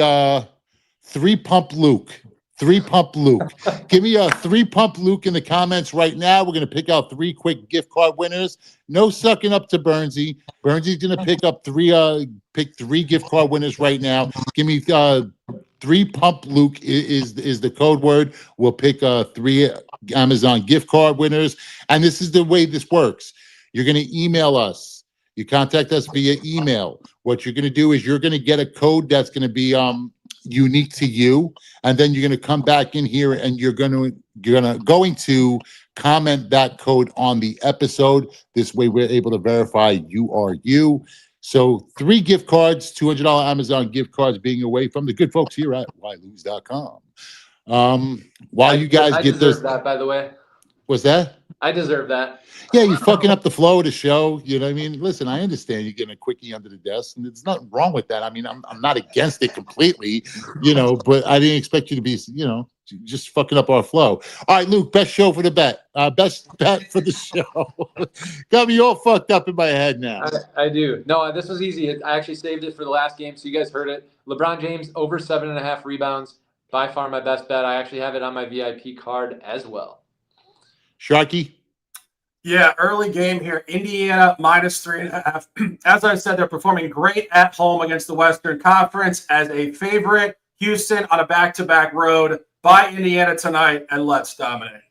3 Pump Luke. 3 Pump Luke. Give me a 3 Pump Luke in the comments right now. We're going to pick out 3 quick gift card winners. No sucking up to Bernsey. Bernsey's going to pick up 3 gift card winners right now. Give me 3 Pump Luke is the code word. We'll pick 3 Amazon gift card winners. And this is the way this works. You're going to email us. You contact us via email. What you're going to do is you're going to get a code that's going to be unique to you, and then you're going to come back in here and you're going to comment that code on the episode. This way we're able to verify you are you. So 3 gift cards, $200 Amazon gift cards being away from the good folks here at whylose.com. While you guys get this, that, by the way. What's that? I deserve that. Yeah, you're fucking up the flow of the show. You know what I mean? Listen, I understand you're getting a quickie under the desk, and there's nothing wrong with that. I mean, I'm not against it completely, but I didn't expect you to be, just fucking up our flow. All right, Luke, best show for the bet. Best bet for the show. Got me all fucked up in my head now. I do. No, this was easy. I actually saved it for the last game, so you guys heard it. LeBron James, over 7.5 rebounds. By far my best bet. I actually have it on my VIP card as well. Sharky? Yeah, early game here. Indiana minus 3.5. As I said, they're performing great at home against the Western Conference as a favorite. Houston on a back-to-back road. Buy Indiana tonight and let's dominate.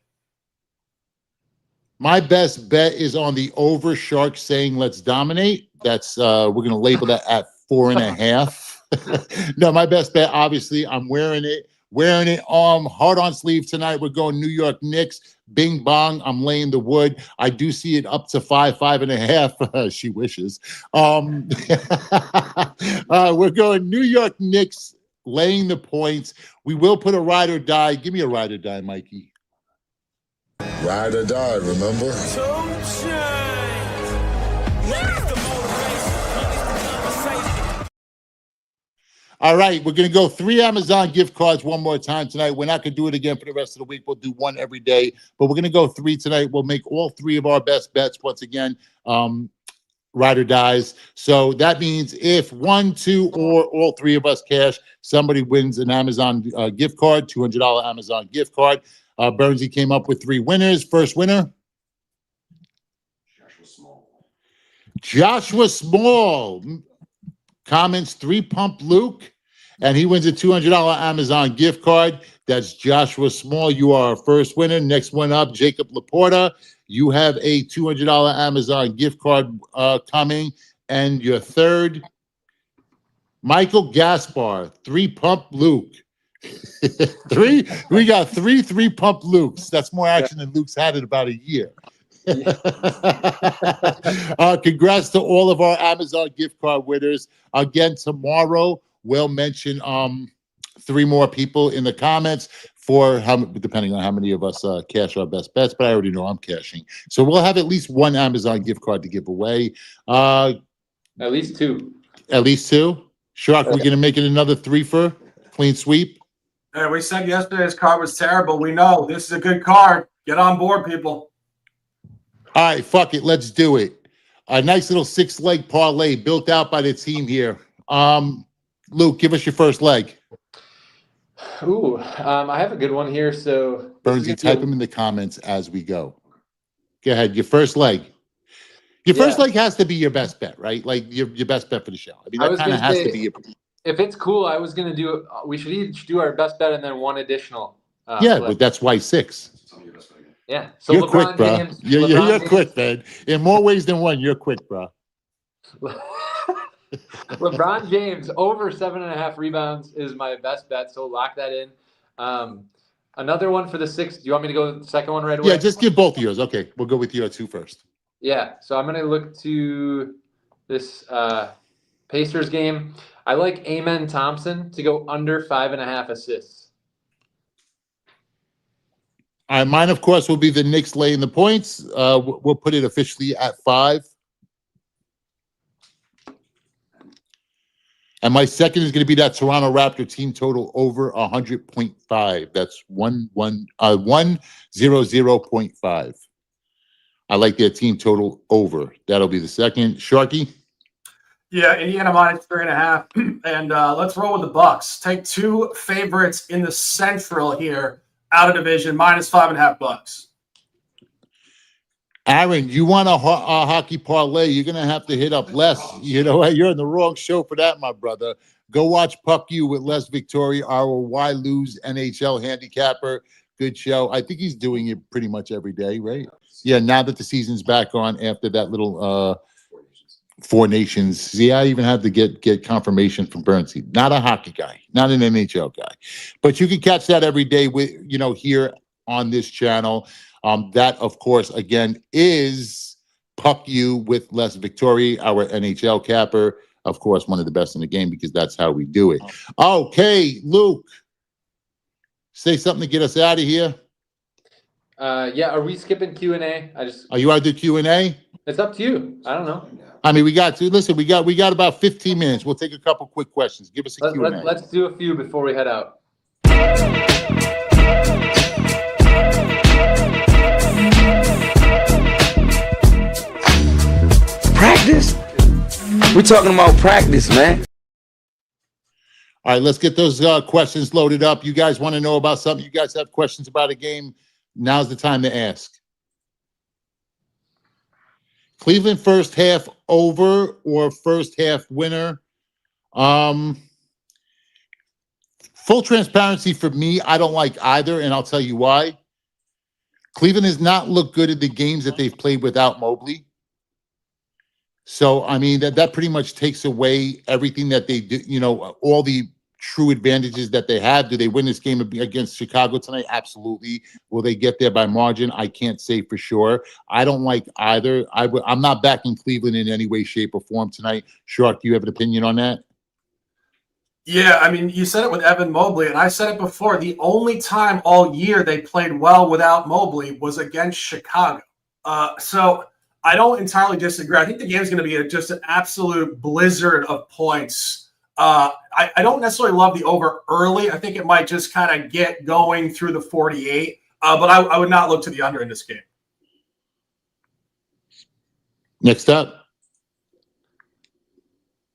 My best bet is on the over. Shark saying let's dominate. That's we're going to label that at 4.5. No, my best bet, obviously, I'm wearing it hard on sleeve tonight. We're going New York Knicks. Bing bong. I'm laying the wood. I do see it up to 5.5. She wishes. We're going New York Knicks, laying the points. We will put a ride or die. Give me a ride or die, Mikey. Ride or die, remember? All right, we're going to go 3 Amazon gift cards one more time tonight. We're not going to do it again for the rest of the week. We'll do 1 every day, but we're going to go 3 tonight. We'll make all 3 of our best bets once again, ride or dies. So that means if 1, 2, or all 3 of us cash, somebody wins an Amazon gift card, $200 Amazon gift card. Bernsey came up with 3 winners. First winner? Joshua Small. Comments 3 Pump Luke, and he wins a $200 Amazon gift card. That's Joshua Small. You are our first winner. Next one up, Jacob Laporta. You have a $200 Amazon gift card coming. And your third, Michael Gaspar, 3 Pump Luke. We got 3 Pump Lukes. That's more action than Luke's had in about a year. Congrats to all of our Amazon gift card winners. Again, tomorrow we'll mention 3 more people in the comments for depending on how many of us cash our best bets, but I already know I'm cashing. So we'll have at least 1 Amazon gift card to give away. At least 2. At least 2? Shark, we're gonna make it another 3 for clean sweep. Hey, we said yesterday's card was terrible. We know this is a good card. Get on board, people. All right, fuck it. Let's do it. A nice little 6-leg parlay built out by the team here. Luke, give us your first leg. Ooh, I have a good one here. So Bernsey, type them in the comments as we go. Go ahead. Your first leg. Your first leg has to be your best bet, right? Like your best bet for the show. I mean, that kind of has to be your. If it's cool, I was gonna do. We should each do our best bet and then 1 additional. Yeah, but that's why 6. Yeah, so you're LeBron quick, bro. James, You're quick, man. In more ways than one, you're quick, bro. LeBron James over 7.5 rebounds is my best bet, so lock that in. Another one for the 6. Do you want me to go with the second one right away? Yeah, just give both of yours. Okay, we'll go with your 2 first. Yeah, so I'm gonna look to this Pacers game. I like Amen Thompson to go under 5.5 assists. Mine, of course, will be the Knicks laying the points. We'll put it officially at 5. And my second is going to be that Toronto Raptor team total over 100.5. That's 100.5. I like their team total over. That'll be the second. Sharky? Yeah, Indiana minus 3.5. And let's roll with the Bucks. Take two favorites in the Central here, out of division, minus 5.5 Bucks. Aaron, you want a hockey parlay, you're going to have to hit up Les. You know, you're in the wrong show for that, my brother. Go watch Puck You with Les Victoria, our Why Lose NHL handicapper. Good show. I think he's doing it pretty much every day, right? Yeah, now that the season's back on after that little Four Nations. See, I even had to get confirmation from Bernstein. Not a hockey guy, not an NHL guy. But you can catch that every day with, you know, here on this channel. That, of course, again, is Puck You with Les Victoria, our NHL capper. Of course, one of the best in the game because that's how we do it. Okay, Luke, say something to get us out of here. Yeah, are we skipping Q&A? Are you out to Q&A? It's up to you. I don't know. I mean, we got about 15 minutes. We'll take a couple quick questions. Give us a Q&A. Let's do a few before we head out. Practice? We're talking about practice, man. All right, let's get those questions loaded up. You guys want to know about something? You guys have questions about a game? Now's the time to ask. Cleveland first half over or first half winner? Full transparency for me, I don't like either, and I'll tell you why. Cleveland has not looked good at the games that they've played without Mobley. So, I mean, that pretty much takes away everything that they do, you know, all the true advantages that they have. Do they win this game against Chicago tonight? Absolutely. Will they get there by margin? I can't say for sure. I don't like either. I'm not backing Cleveland in any way, shape, or form tonight. Shark, do you have an opinion on that? Yeah, I mean, you said it with Evan Mobley, and I said it before. The only time all year they played well without Mobley was against Chicago. So I don't entirely disagree. I think the game is going to be just an absolute blizzard of points. I don't necessarily love the over early. I think it might just kind of get going through the 48, but I would not look to the under in this game. Next up.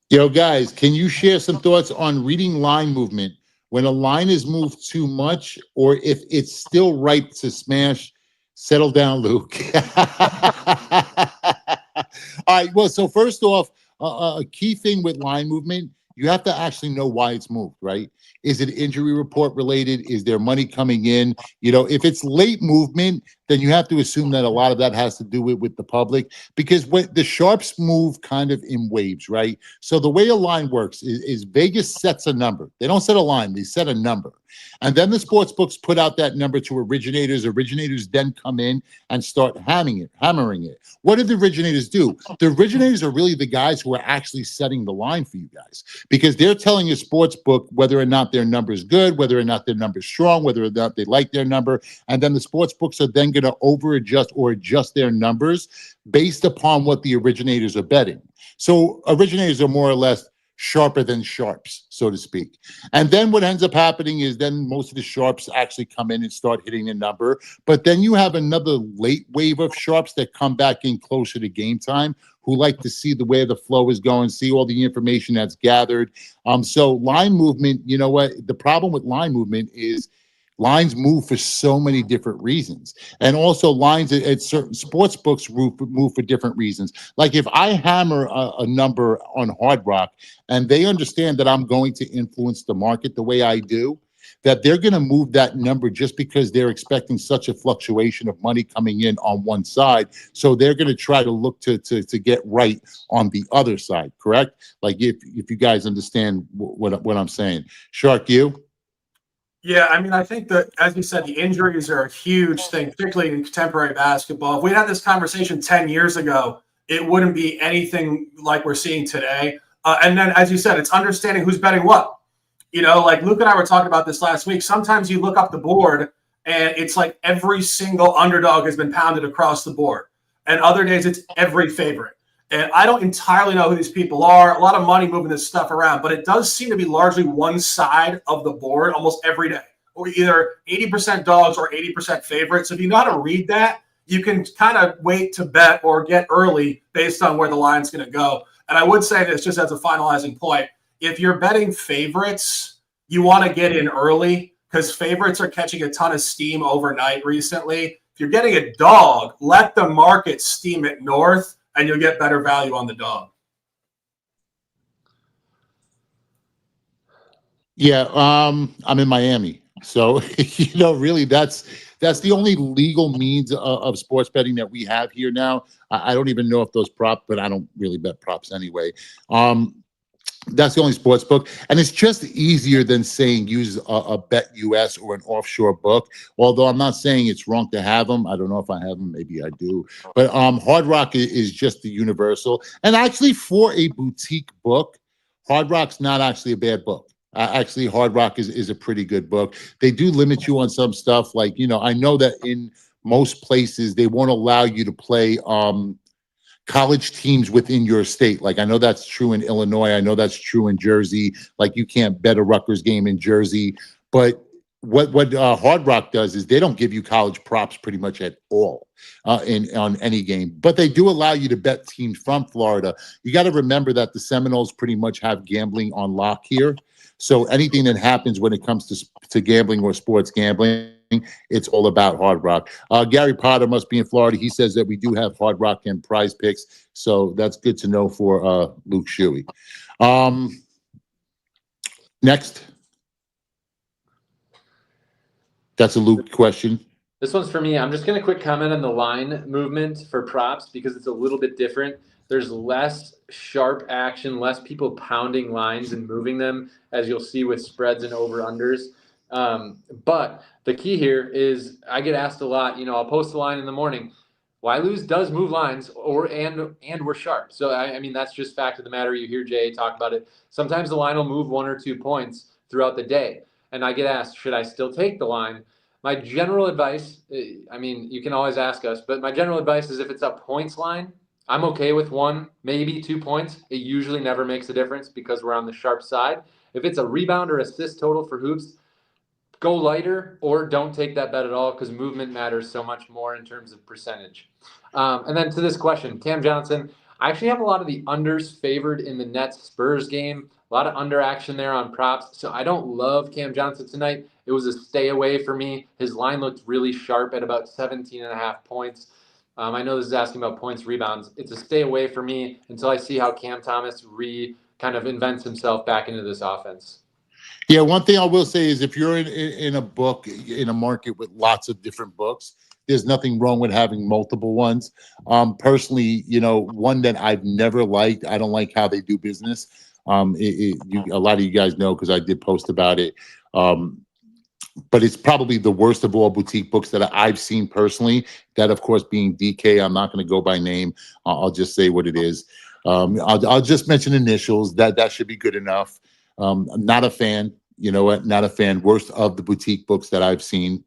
Yo, guys, can you share some thoughts on reading line movement when a line is moved too much or if it's still ripe to smash? Settle down, Luke. All right. Well, so first off, a key thing with line movement, you have to actually know why it's moved, right? Is it injury report related? Is there money coming in? You know, if it's late movement, then you have to assume that a lot of that has to do with the public because when the sharps move kind of in waves, right? So the way a line works is Vegas sets a number. They don't set a line, they set a number. And then the sports books put out that number to originators. Originators then come in and start hammering it. What did the originators do? The originators are really the guys who are actually setting the line for you guys because they're telling a sports book whether or not their number is good, whether or not their number is strong, whether or not they like their number. And then the sports books are then going to over adjust or adjust their numbers based upon what the originators are betting. So originators are more or less sharper than sharps, so to speak. And then what ends up happening is then most of the sharps actually come in and start hitting the number. But then you have another late wave of sharps that come back in closer to game time who like to see the way the flow is going, see all the information that's gathered. So line movement, you know what? The problem with line movement is lines move for so many different reasons. And also lines at certain sports books move for different reasons. Like if I hammer a number on Hard Rock and they understand that I'm going to influence the market the way I do, that they're going to move that number just because they're expecting such a fluctuation of money coming in on one side. So they're going to try to look to get right on the other side, correct? Like if you guys understand what I'm saying. Shark, you? Yeah, I mean, I think that, as you said, the injuries are a huge thing, particularly in contemporary basketball. If we had this conversation 10 years ago, it wouldn't be anything like we're seeing today. And then, as you said, it's understanding who's betting what. You know, like Luke and I were talking about this last week. Sometimes you look up the board, and it's like every single underdog has been pounded across the board. And other days, it's every favorite. And I don't entirely know who these people are. A lot of money moving this stuff around, but it does seem to be largely one side of the board almost every day, or either 80% dogs or 80% favorites. So if you know how to read that, you can kind of wait to bet or get early based on where the line's going to go. And I would say this just as a finalizing point. If you're betting favorites, you want to get in early because favorites are catching a ton of steam overnight recently. If you're getting a dog, let the market steam it north, and you'll get better value on the dog. Yeah, I'm in Miami, so really, that's the only legal means of sports betting that we have here now. I don't even know if those props, but I don't really bet props anyway. That's the only sports book, and it's just easier than saying use a Bet US or an offshore book. Although I'm not saying it's wrong to have them. I don't know if I have them. Maybe I do. But Hard Rock is just the universal. And actually, for a boutique book, Hard Rock's not actually a bad book. Actually, Hard Rock is a pretty good book. They do limit you on some stuff. Like, I know that in most places they won't allow you to play college teams within your state. Like, I know that's true in Illinois. I know that's true in Jersey. Like, you can't bet a Rutgers game in Jersey. But what Hard Rock does is they don't give you college props pretty much at all on any game. But they do allow you to bet teams from Florida. You got to remember that the Seminoles pretty much have gambling on lock here. So anything that happens when it comes to gambling or sports gambling, it's all about Hard Rock. Gary Potter must be in Florida. He says that we do have Hard Rock and Prize Picks, so that's good to know for Luke Shuey. Next. That's a Luke question. This one's for me. I'm just going to quick comment on the line movement for props because it's a little bit different. There's less sharp action, less people pounding lines and moving them, as you'll see with spreads and over-unders. But the key here is I get asked a lot, I'll post a line in the morning. Why Lose does move lines and we're sharp. So, I mean, that's just fact of the matter. You hear Jay talk about it. Sometimes the line will move 1 or 2 points throughout the day. And I get asked, should I still take the line? My general advice, I mean, you can always ask us, but my general advice is if it's a points line, I'm okay with 1, maybe 2 points. It usually never makes a difference because we're on the sharp side. If it's a rebound or assist total for hoops, go lighter or don't take that bet at all because movement matters so much more in terms of percentage. And then to this question, Cam Johnson, I actually have a lot of the unders favored in the Nets Spurs game. A lot of under action there on props. So I don't love Cam Johnson tonight. It was a stay away for me. His line looked really sharp at about 17.5 points. I know this is asking about points, rebounds. It's a stay away for me until I see how Cam Thomas kind of invents himself back into this offense. Yeah, one thing I will say is if you're in a book, in a market with lots of different books, there's nothing wrong with having multiple ones. Personally, one that I've never liked, I don't like how they do business. A lot of you guys know because I did post about it. But it's probably the worst of all boutique books that I've seen personally. That, of course, being DK. I'm not going to go by name. I'll just say what it is. I'll just mention initials. That should be good enough. I'm not a fan. You know what? Not a fan. Worst of the boutique books that I've seen.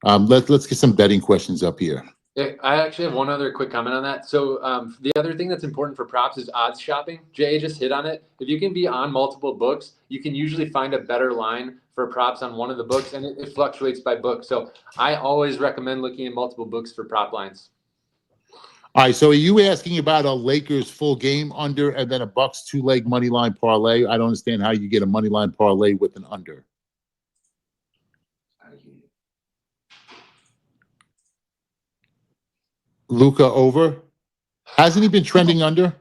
Let's get some betting questions up here. Yeah, I actually have one other quick comment on that. So the other thing that's important for props is odds shopping. Jay just hit on it. If you can be on multiple books, you can usually find a better line for props on one of the books, and it fluctuates by book. So I always recommend looking at multiple books for prop lines. All right, so are you asking about a Lakers full game under and then a Bucks 2-leg money line parlay? I don't understand how you get a money line parlay with an under. Luka over? Hasn't he been trending under?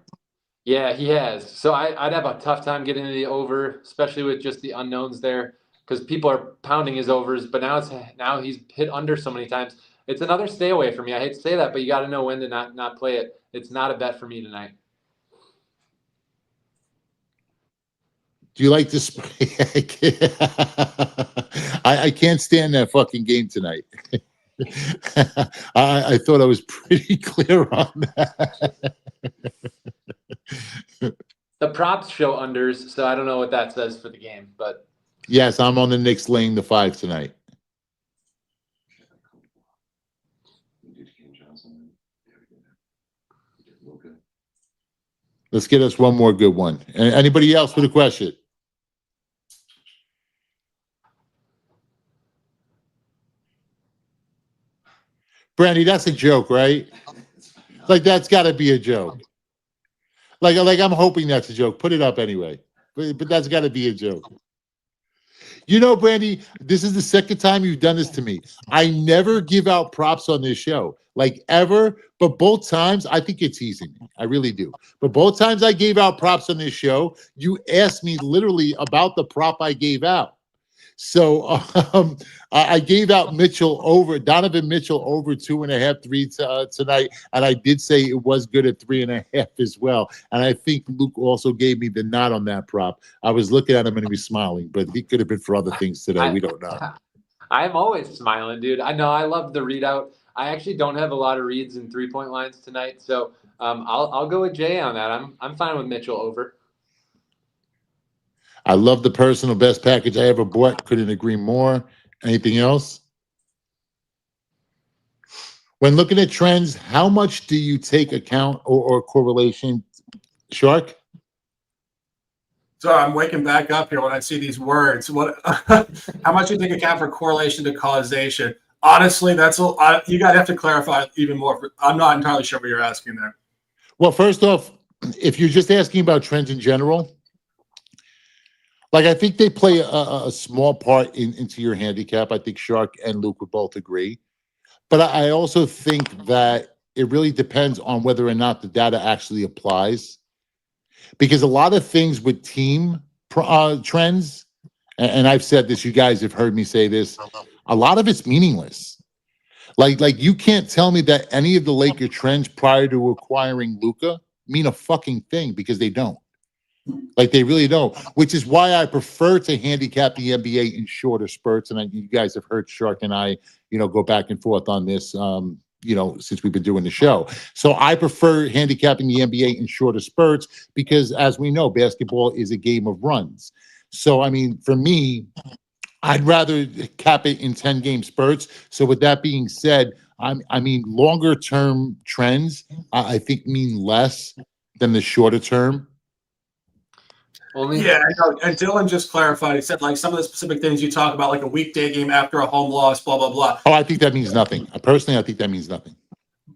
Yeah, he has. So I'd have a tough time getting the over, especially with just the unknowns there, because people are pounding his overs. But now he's hit under so many times. It's another stay away for me. I hate to say that, but you got to know when to not play it. It's not a bet for me tonight. Do you like this? I can't stand that fucking game tonight. I thought I was pretty clear on that. The props show unders, so I don't know what that says for the game, but yes, I'm on the Knicks laying the 5 tonight. Let's get us one more good one. Anybody else with a question? Brandy, that's a joke, right? Like, that's got to be a joke. Like I'm hoping that's a joke. Put it up anyway. But that's got to be a joke. You know, Brandy, this is the second time you've done this to me. I never give out props on this show, like ever. But both times, I think you're teasing me. I really do. But both times I gave out props on this show, you asked me literally about the prop I gave out. So I gave out Donovan Mitchell over 2.5 threes tonight, and I did say it was good at 3.5 as well. And I think Luke also gave me the nod on that prop. I was looking at him and he was smiling, but he could have been for other things today. We don't know. I'm always smiling, dude. I know I love the readout. I actually don't have a lot of reads and 3-point lines tonight, so I'll go with Jay on that. I'm fine with Mitchell over. I love the personal best package I ever bought. Couldn't agree more. Anything else? When looking at trends, how much do you take account or correlation, Shark? So I'm waking back up here when I see these words. What? How much do you take account for correlation to causation? Honestly, that's you got to have to clarify even more. I'm not entirely sure what you're asking there. Well, first off, if you're just asking about trends in general, like, I think they play a small part into your handicap. I think Shark and Luke would both agree. But I also think that it really depends on whether or not the data actually applies. Because a lot of things with team trends, and I've said this, you guys have heard me say this, a lot of it's meaningless. Like you can't tell me that any of the Laker trends prior to acquiring Luka mean a fucking thing, because they don't. Like, they really don't, which is why I prefer to handicap the NBA in shorter spurts. And you guys have heard Shark and I, go back and forth on this, since we've been doing the show. So I prefer handicapping the NBA in shorter spurts because, as we know, basketball is a game of runs. So, I mean, for me, I'd rather cap it in 10-game spurts. So with that being said, I mean, longer term trends, I think, mean less than the shorter term. Yeah, I know. And Dylan just clarified. He said, like, some of the specific things you talk about, like a weekday game after a home loss, blah, blah, blah. Oh, I think that means nothing. Personally, I think that means nothing.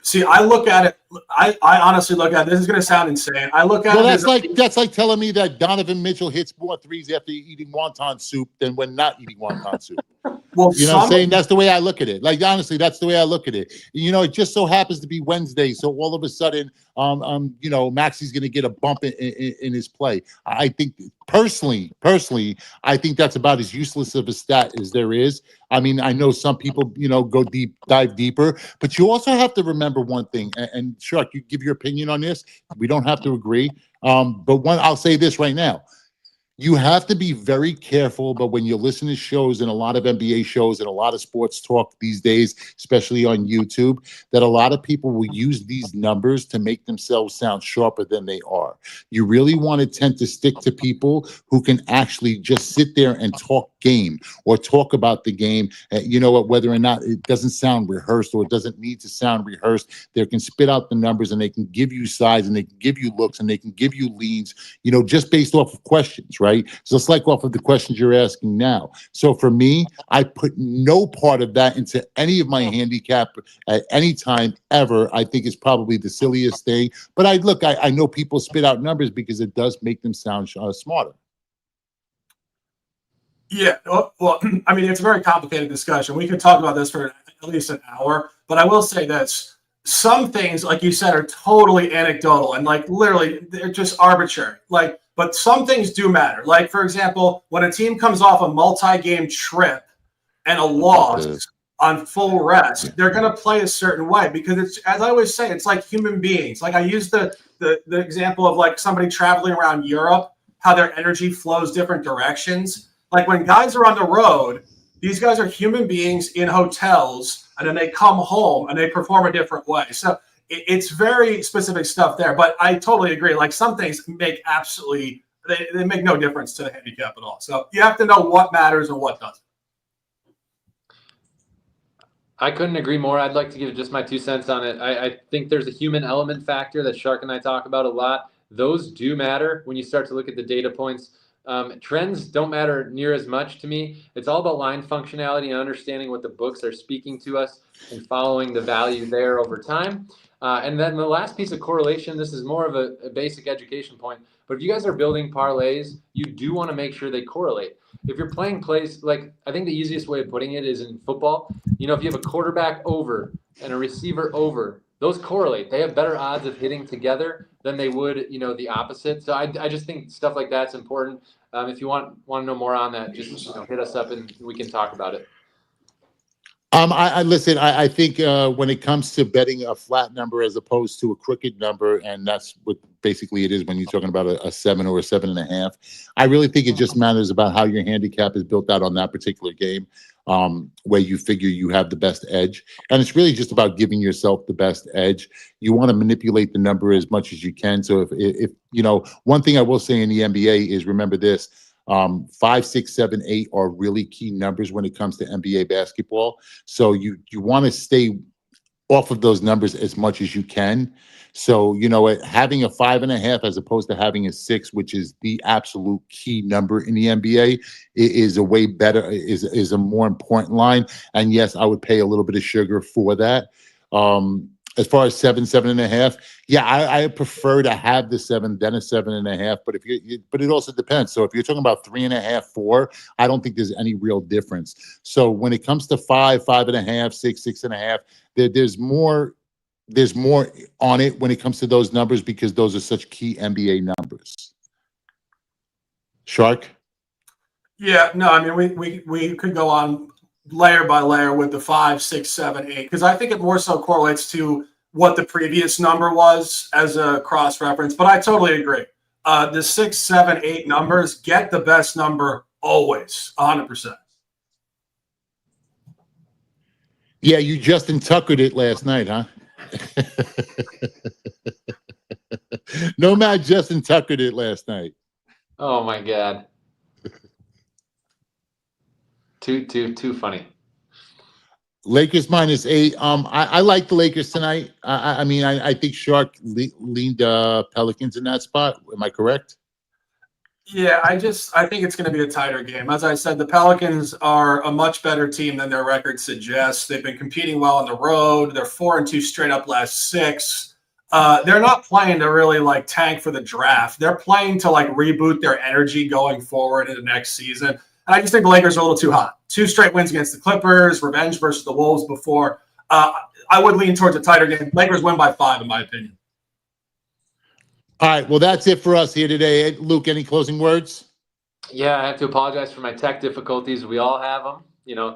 See, I look at it. I honestly look at it. This is going to sound insane. I look at it. Well, that's like telling me that Donovan Mitchell hits more threes after eating wonton soup than when not eating wonton soup. Well, you know what I'm saying? That's the way I look at it. Like, honestly, that's the way I look at it. It just so happens to be Wednesday, so all of a sudden, Maxi's going to get a bump in his play. I think personally, I think that's about as useless of a stat as there is. I mean, I know some people, dive deeper, but you also have to remember one thing. And Shark, you give your opinion on this. We don't have to agree. But I'll say this right now. You have to be very careful, but when you listen to shows, and a lot of NBA shows and a lot of sports talk these days, especially on YouTube, that a lot of people will use these numbers to make themselves sound sharper than they are. You really want to tend to stick to people who can actually just sit there and talk game or talk about the game, whether or not it doesn't sound rehearsed or it doesn't need to sound rehearsed. They can spit out the numbers and they can give you sides and they can give you looks and they can give you leads, just based off of questions, right? So it's like off of the questions you're asking now. So for me, I put no part of that into any of my handicap at any time ever. I think it's probably the silliest thing. But I know people spit out numbers because it does make them sound smarter. Yeah, well, I mean, it's a very complicated discussion. We could talk about this for at least an hour, but I will say this. Some things, like you said, are totally anecdotal and literally they're just arbitrary. But some things do matter. Like, for example, when a team comes off a multi-game trip and a loss on full rest, they're going to play a certain way because it's, as I always say, it's like human beings. Like, I use the example of somebody traveling around Europe, how their energy flows different directions. Like, when guys are on the road, these guys are human beings in hotels, and then they come home and they perform a different way. So it's very specific stuff there. But I totally agree. Like, some things make they make no difference to the handicap at all. So you have to know what matters and what doesn't. I couldn't agree more. I'd like to give just my 2 cents on it. I think there's a human element factor that Shark and I talk about a lot those do matter when you start to look at the data points. Trends don't matter near as much to me. It's all about line functionality and understanding what the books are speaking to us and following the value there over time. And then the last piece of correlation, this is more of a basic education point, but if you guys are building parlays, you do want to make sure they correlate. If you're playing plays, like I think the easiest way of putting it is in football, if you have a quarterback over and a receiver over, those correlate. They have better odds of hitting together than they would, the opposite. So I just think stuff like that's important. If you want to know more on that, just hit us up and we can talk about it. I listen. I think when it comes to betting a flat number as opposed to a crooked number, and that's what basically it is when you're talking about a 7 or a 7.5. I really think it just matters about how your handicap is built out on that particular game, where you figure you have the best edge, and it's really just about giving yourself the best edge. You want to manipulate the number as much as you can. So if one thing I will say in the NBA is remember this. 5, 6, 7, 8 are really key numbers when it comes to NBA basketball. So you want to stay off of those numbers as much as you can. So, having a 5.5 as opposed to having a 6, which is the absolute key number in the NBA, is a way better, is a more important line. And yes, I would pay a little bit of sugar for that. As far as 7, 7.5, yeah, I prefer to have the 7 than a 7.5. But but it also depends. So if you're talking about 3.5, 4, I don't think there's any real difference. So when it comes to 5, 5.5, 6, 6.5, there's more on it when it comes to those numbers because those are such key NBA numbers. Shark? Yeah, no, I mean we could go on layer by layer with the 5, 6, 7, 8, because I think it more so correlates to what the previous number was as a cross reference. But I totally agree. The 6, 7, 8 numbers get the best number always, 100%. Yeah, you Justin Tuckered it last night, huh? Nomad Justin Tuckered it last night. Oh my God. Too funny. Lakers -8. I like the Lakers tonight. I think Shark leaned Pelicans in that spot. Am I correct? Yeah, I think it's going to be a tighter game. As I said, the Pelicans are a much better team than their record suggests. They've been competing well on the road. They're 4-2 straight up last 6. They're not playing to really tank for the draft. They're playing to reboot their energy going forward into next season. And I just think the Lakers are a little too hot. 2 straight wins against the Clippers, revenge versus the Wolves before. I would lean towards a tighter game. Lakers win by 5, in my opinion. All right, well, that's it for us here today. Luke, any closing words? Yeah, I have to apologize for my tech difficulties. We all have them.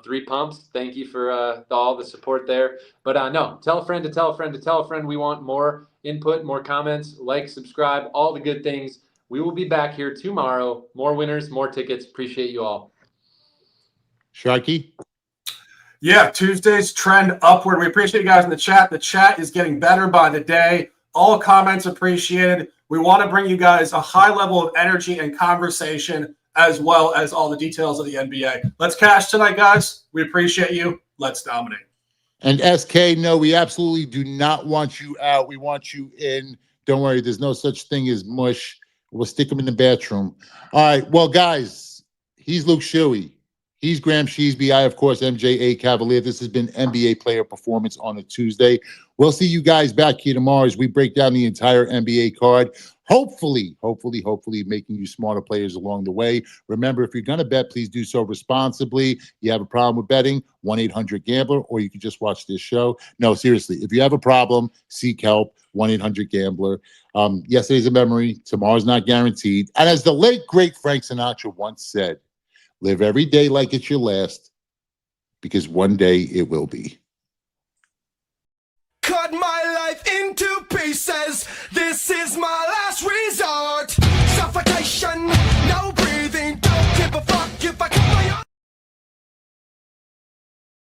3 pumps. Thank you for all the support there. But no, tell a friend to tell a friend to tell a friend. We want more input, more comments, subscribe, all the good things. We will be back here tomorrow. More winners, more tickets. Appreciate you all. Sharky? Yeah, Tuesdays trend upward. We appreciate you guys in the chat. The chat is getting better by the day. All comments appreciated. We want to bring you guys a high level of energy and conversation as well as all the details of the NBA. Let's cash tonight, guys. We appreciate you. Let's dominate. And SK, no, we absolutely do not want you out. We want you in. Don't worry, there's no such thing as mush. We'll stick them in the bathroom. All right. Well, guys, he's Luke Shuey. He's Graham Sheasby. I, of course, MJA Cavalier. This has been NBA Player Performance on a Tuesday. We'll see you guys back here tomorrow as we break down the entire NBA card. Hopefully making you smarter players along the way. Remember, if you're going to bet, please do so responsibly. You have a problem with betting, 1-800-GAMBLER, or you can just watch this show. No, seriously, if you have a problem, seek help, 1-800-GAMBLER. Yesterday's a memory. Tomorrow's not guaranteed. And as the late, great Frank Sinatra once said, live every day like it's your last, because one day it will be. Cut my life into pieces. This is my last resort. Suffocation.